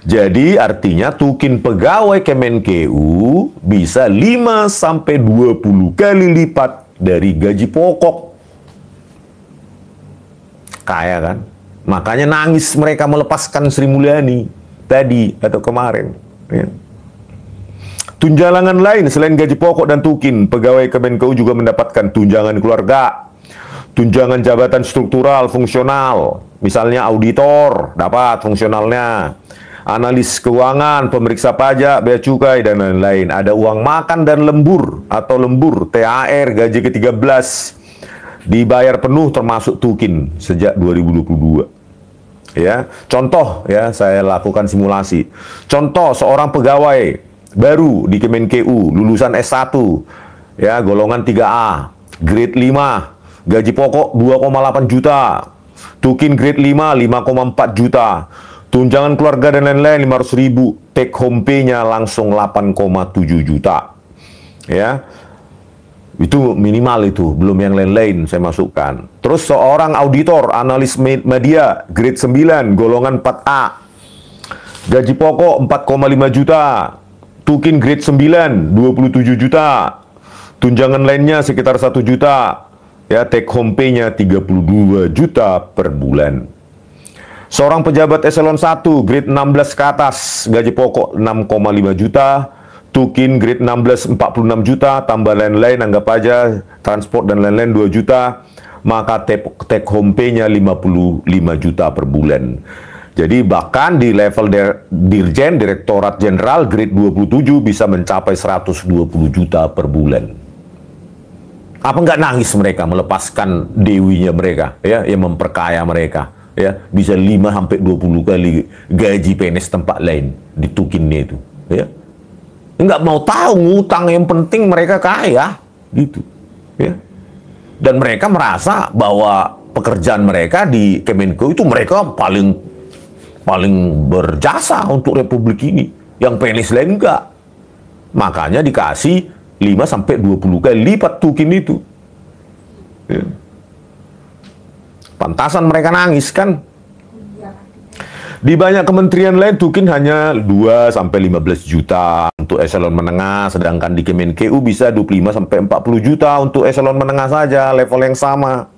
Jadi artinya tukin pegawai Kemenkeu bisa 5-20 kali lipat dari gaji pokok. Kaya kan? Makanya nangis mereka melepaskan Sri Mulyani tadi atau kemarin. Ya. Tunjangan lain selain gaji pokok dan tukin, pegawai Kemenkeu juga mendapatkan tunjangan keluarga, tunjangan jabatan struktural fungsional, misalnya auditor dapat fungsionalnya, analis keuangan, pemeriksa pajak, bea cukai, dan lain-lain. Ada uang makan dan lembur atau lembur, THR, gaji ke-13 dibayar penuh termasuk tukin sejak 2022. Ya, contoh ya, saya lakukan simulasi. Contoh seorang pegawai baru di Kemenkeu, lulusan S1, ya, golongan 3A, grade 5, gaji pokok 2,8 juta, tukin grade 5 5,4 juta. Tunjangan keluarga dan lain-lain 500.000, take home pay-nya langsung 8,7 juta. Ya. Itu minimal itu, belum yang lain-lain saya masukkan. Terus seorang auditor, analis media, grade 9, golongan 4A. Gaji pokok 4,5 juta. Tukin grade 9, 27 juta. Tunjangan lainnya sekitar 1 juta. Ya, take home pay-nya 32 juta per bulan. Seorang pejabat eselon 1, grade 16 ke atas, gaji pokok 6,5 juta, tukin grade 16 46 juta, tambah lain-lain, anggap aja transport dan lain-lain 2 juta, maka take home pay-nya 55 juta per bulan. Jadi bahkan di level Dirjen, Direktorat Jenderal, grade 27 bisa mencapai 120 juta per bulan. Apa nggak nangis mereka melepaskan dewinya mereka, ya, yang memperkaya mereka? Ya, bisa 5-20 kali gaji PNS tempat lain ditukinnya itu, ya. Nggak mau tahu ngutang, yang penting mereka kaya gitu, ya. Dan mereka merasa bahwa pekerjaan mereka di Kemenkeu itu mereka paling berjasa untuk Republik ini, yang PNS lain enggak. Makanya dikasih 5-20 kali lipat tukin itu, ya. Pantasan mereka nangis kan? Di banyak kementerian lain tukin hanya 2-15 juta untuk eselon menengah, sedangkan di Kemenkeu bisa 25-40 juta untuk eselon menengah saja, level yang sama.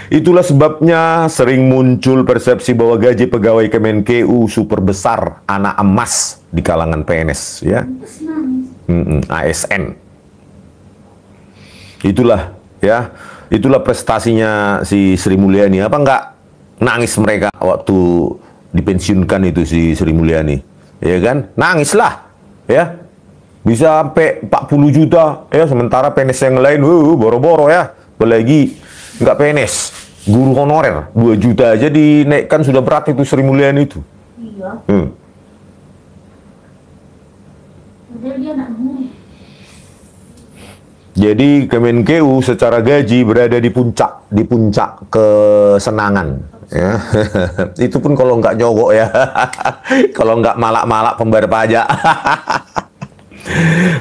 Itulah sebabnya sering muncul persepsi bahwa gaji pegawai Kemenkeu super besar, anak emas di kalangan PNS, ya. ASN. Itulah, ya. Itulah prestasinya si Sri Mulyani. Apa nggak nangis mereka waktu dipensiunkan itu si Sri Mulyani? Ya kan? Nangislah, ya. Bisa sampai 40 juta, ya. Sementara PNS yang lain, boro-boro ya. Apalagi nggak PNS, guru honorer 2 juta aja dinaikkan, sudah berat itu Sri Mulyani itu. Iya. Dia anak muda. Jadi Kemenkeu secara gaji berada di puncak kesenangan, ya. Itu pun kalau nggak nyogok, ya. Kalau nggak malak-malak pembayar pajak.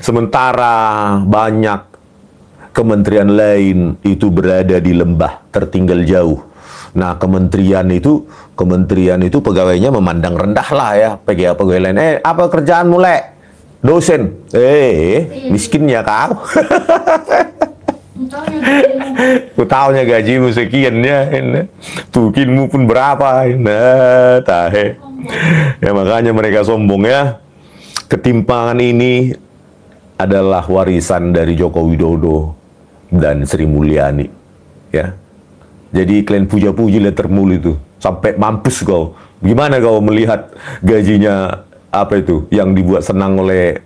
Sementara banyak kementerian lain itu berada di lembah tertinggal jauh. Nah, kementerian itu pegawainya memandang rendah lah, ya, pegawai lain. Apa kerjaan mulai? Dosen. Miskin ya kau. Ku taunya gajimu sekian, ya. Tukinmu pun berapa? Nah, tahe. Ya, makanya mereka sombong, ya. Ketimpangan ini adalah warisan dari Joko Widodo dan Sri Mulyani, ya. Jadi kalian puja-puji lettermul itu sampai mampus kau. Gimana kau melihat gajinya apa itu yang dibuat senang oleh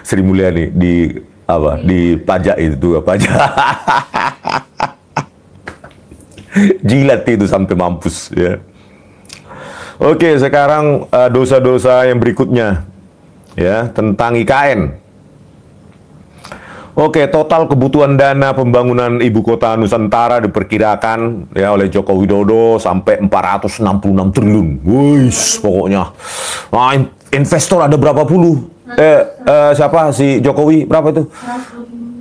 Sri Mulyani di pajak itu, pajak. Jilat itu sampai mampus, ya. Oke, sekarang dosa-dosa yang berikutnya, ya, tentang IKN. Oke, total kebutuhan dana pembangunan ibu kota Nusantara diperkirakan ya oleh Joko Widodo sampai 466 triliun. Wih, pokoknya. Nah, investor ada berapa puluh? Siapa si Jokowi berapa itu?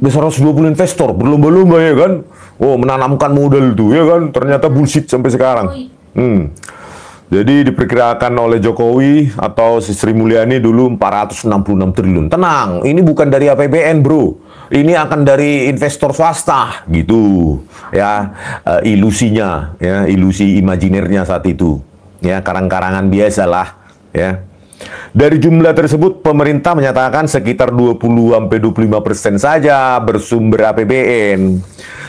120 investor berlomba-lomba ya kan? Oh, menanamkan modal itu ya kan? Ternyata bullshit sampai sekarang. Jadi diperkirakan oleh Jokowi atau Sri Mulyani dulu 466 triliun. Tenang, ini bukan dari APBN, bro. Ini akan dari investor swasta, gitu. Ya, ilusinya, ya, ilusi imajinernya saat itu. Ya, karang-karangan biasalah, ya. Dari jumlah tersebut, pemerintah menyatakan sekitar 20-25% saja bersumber APBN.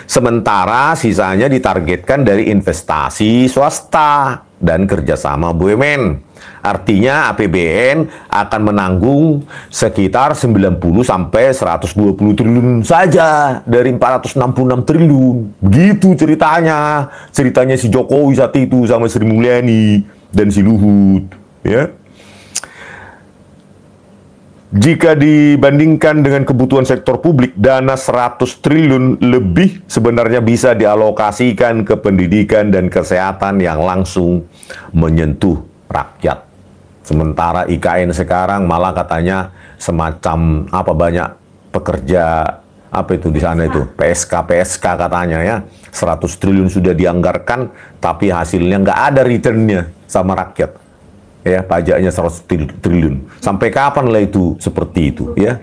Sementara sisanya ditargetkan dari investasi swasta dan kerjasama BUMN. Artinya APBN akan menanggung sekitar 90-120 triliun saja dari 466 triliun. Begitu ceritanya. Ceritanya si Jokowi saat itu sama Sri Mulyani dan si Luhut. Ya. Jika dibandingkan dengan kebutuhan sektor publik, dana 100 triliun lebih sebenarnya bisa dialokasikan ke pendidikan dan kesehatan yang langsung menyentuh rakyat. Sementara IKN sekarang malah katanya semacam apa banyak pekerja apa itu di sana itu PSK katanya ya 100 triliun sudah dianggarkan tapi hasilnya nggak ada returnnya sama rakyat. Ya, pajaknya 100 triliun. Sampai kapan lah itu seperti itu, ya?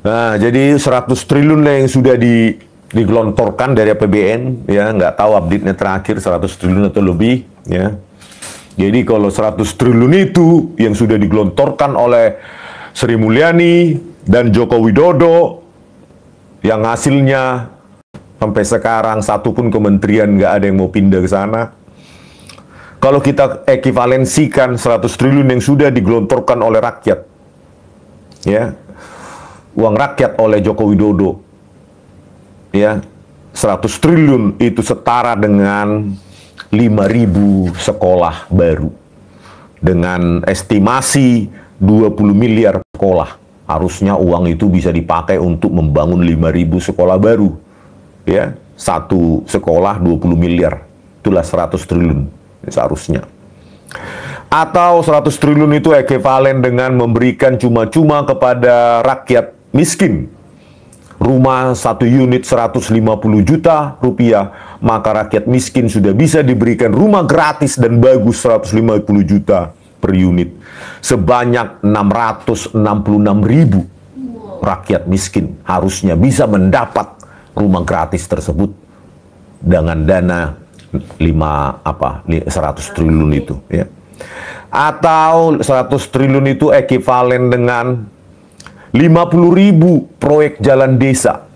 Nah, jadi 100 triliun lah yang sudah digelontorkan dari APBN, ya, nggak tahu update-nya terakhir 100 triliun atau lebih, ya. Jadi kalau 100 triliun itu yang sudah digelontorkan oleh Sri Mulyani dan Joko Widodo, yang hasilnya sampai sekarang satu pun kementerian nggak ada yang mau pindah ke sana. Kalau kita ekivalensikan 100 triliun yang sudah digelontorkan oleh rakyat, ya, uang rakyat oleh Joko Widodo, ya, 100 triliun itu setara dengan 5.000 sekolah baru. Dengan estimasi 20 miliar sekolah. Harusnya uang itu bisa dipakai untuk membangun 5.000 sekolah baru. Ya, satu sekolah 20 miliar. Itulah 100 triliun. Seharusnya. Atau 100 triliun itu ekivalen dengan memberikan cuma-cuma kepada rakyat miskin. Rumah satu unit 150 juta rupiah, maka rakyat miskin sudah bisa diberikan rumah gratis dan bagus 150 juta per unit. Sebanyak 666 ribu rakyat miskin harusnya bisa mendapat rumah gratis tersebut dengan dana 100 triliun itu, ya. Atau 100 triliun itu ekivalen dengan 50.000 proyek jalan desa.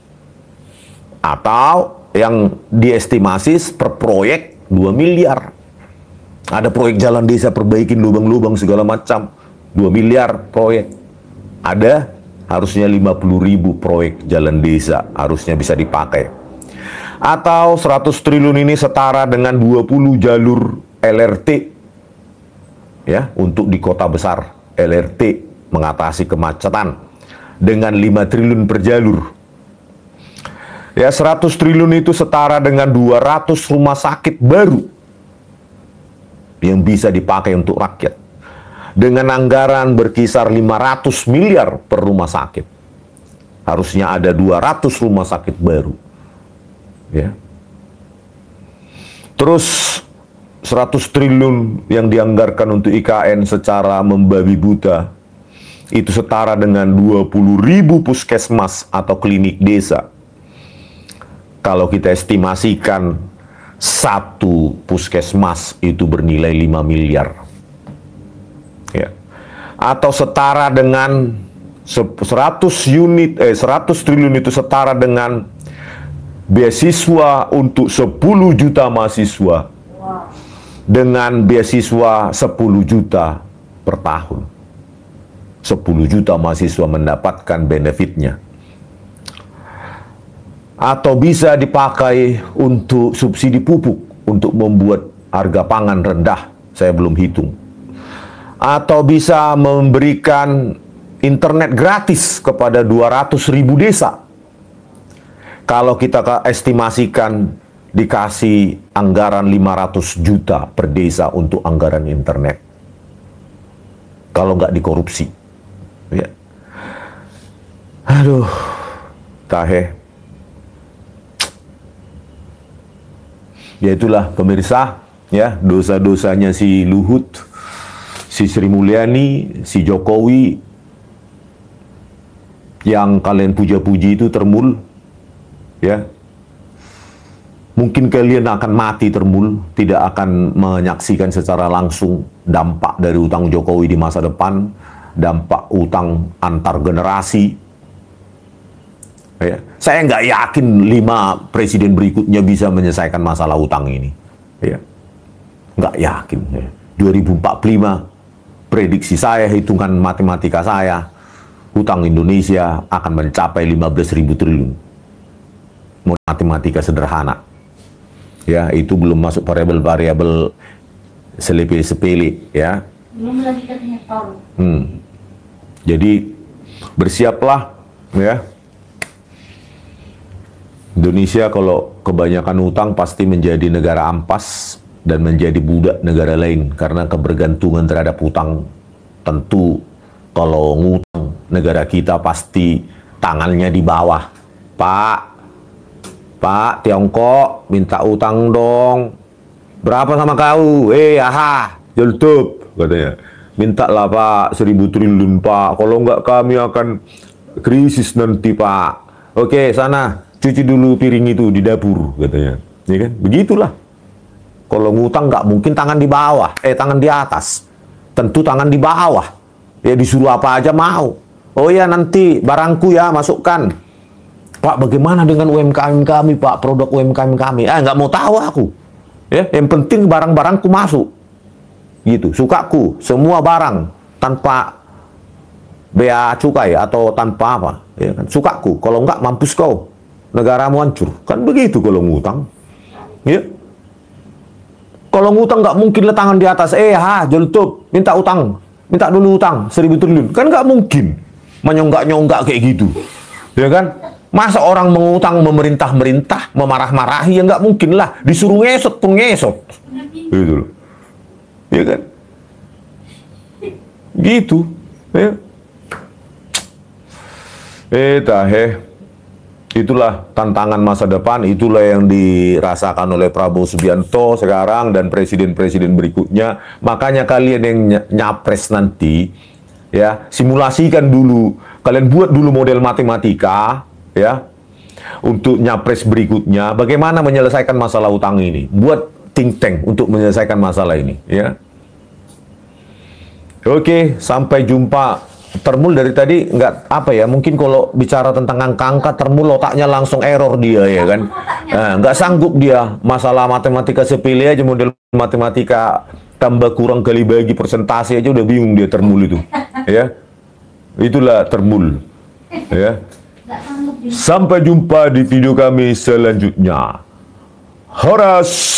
Atau yang diestimasi per proyek 2 miliar. Ada proyek jalan desa perbaikin lubang-lubang segala macam, 2 miliar proyek. Ada harusnya 50.000 proyek jalan desa harusnya bisa dipakai. Atau 100 triliun ini setara dengan 20 jalur LRT, ya, untuk di kota besar. LRT mengatasi kemacetan dengan 5 triliun per jalur. Ya, 100 triliun itu setara dengan 200 rumah sakit baru yang bisa dipakai untuk rakyat. Dengan anggaran berkisar 500 miliar per rumah sakit. Harusnya ada 200 rumah sakit baru. Ya. Terus 100 triliun yang dianggarkan untuk IKN secara membabi buta itu setara dengan 20.000 puskesmas atau klinik desa. Kalau kita estimasikan satu puskesmas itu bernilai 5 miliar. Ya. Atau setara dengan 100 triliun itu setara dengan beasiswa untuk 10 juta mahasiswa. Dengan beasiswa 10 juta per tahun. 10 juta mahasiswa mendapatkan benefitnya. Atau bisa dipakai untuk subsidi pupuk, untuk membuat harga pangan rendah, saya belum hitung. Atau bisa memberikan internet gratis kepada 200.000 desa. Kalau kita estimasikan dikasih anggaran 500 juta per desa untuk anggaran internet. Kalau nggak dikorupsi. Ya. Aduh, tahe. Ya itulah pemirsa, ya, dosa-dosanya si Luhut, si Sri Mulyani, si Jokowi, yang kalian puja-puji itu termul, ya. Mungkin kalian akan mati termul, tidak akan menyaksikan secara langsung dampak dari utang Jokowi di masa depan, dampak utang antar generasi. Ya. Saya nggak yakin 5 presiden berikutnya bisa menyelesaikan masalah utang ini. Ya. Nggak yakin. Ya. 2045, prediksi saya, hitungan matematika saya, utang Indonesia akan mencapai 15.000 triliun. Matematika sederhana. Ya, itu belum masuk variabel-variabel sepele, ya. Belum lagi katanya tol. Jadi bersiaplah, ya. Indonesia kalau kebanyakan utang pasti menjadi negara ampas dan menjadi budak negara lain karena kebergantungan terhadap utang. Tentu kalau ngutang negara kita pasti tangannya di bawah. Pak, Tiongkok minta utang dong. Berapa sama kau? Jultup, katanya. Mintalah Pak 1.000 triliun Pak. Kalau enggak kami akan krisis nanti Pak. Oke, sana cuci dulu piring itu di dapur, katanya. Ya kan? Begitulah. Kalau ngutang nggak mungkin tangan di bawah, tangan di atas. Tentu tangan di bawah. Ya disuruh apa aja mau. Oh ya nanti barangku ya masukkan. Pak, bagaimana dengan UMKM kami, Pak? Produk UMKM kami. Nggak mau tahu aku. Ya, yang penting barang-barangku masuk. Gitu, sukaku. Semua barang tanpa bea cukai atau tanpa apa. Ya kan? Sukaku. Kalau nggak, mampus kau. Negaramu hancur. Kan begitu kalau ngutang. Ya. Kalau ngutang nggak mungkin le tangan di atas. Jultup, minta utang. Minta dulu utang, 1.000 triliun. Kan nggak mungkin. Menyonggak-nyonggak kayak gitu. Ya kan? Masa orang mengutang memerintah-merintah, memarah-marahi, ya nggak mungkin lah. Disuruh ngesot pun ngesot. Gitu loh. Ya kan? Gitu. Ya. Itulah tantangan masa depan, itulah yang dirasakan oleh Prabowo Subianto sekarang dan presiden-presiden berikutnya. Makanya kalian yang nyapres nanti, ya, simulasikan dulu. Kalian buat dulu model matematika, ya, untuk nyapres berikutnya, bagaimana menyelesaikan masalah utang ini. Buat think tank untuk menyelesaikan masalah ini, ya. Oke, sampai jumpa. Termul dari tadi nggak apa ya, mungkin kalau bicara tentang angka-angka Termul otaknya langsung error dia, ya kan. Nah, nggak sanggup dia masalah matematika sepele aja, model matematika tambah kurang kali bagi persentase aja udah bingung dia Termul itu, ya. Itulah Termul, ya. Sampai jumpa di video kami selanjutnya. Horas.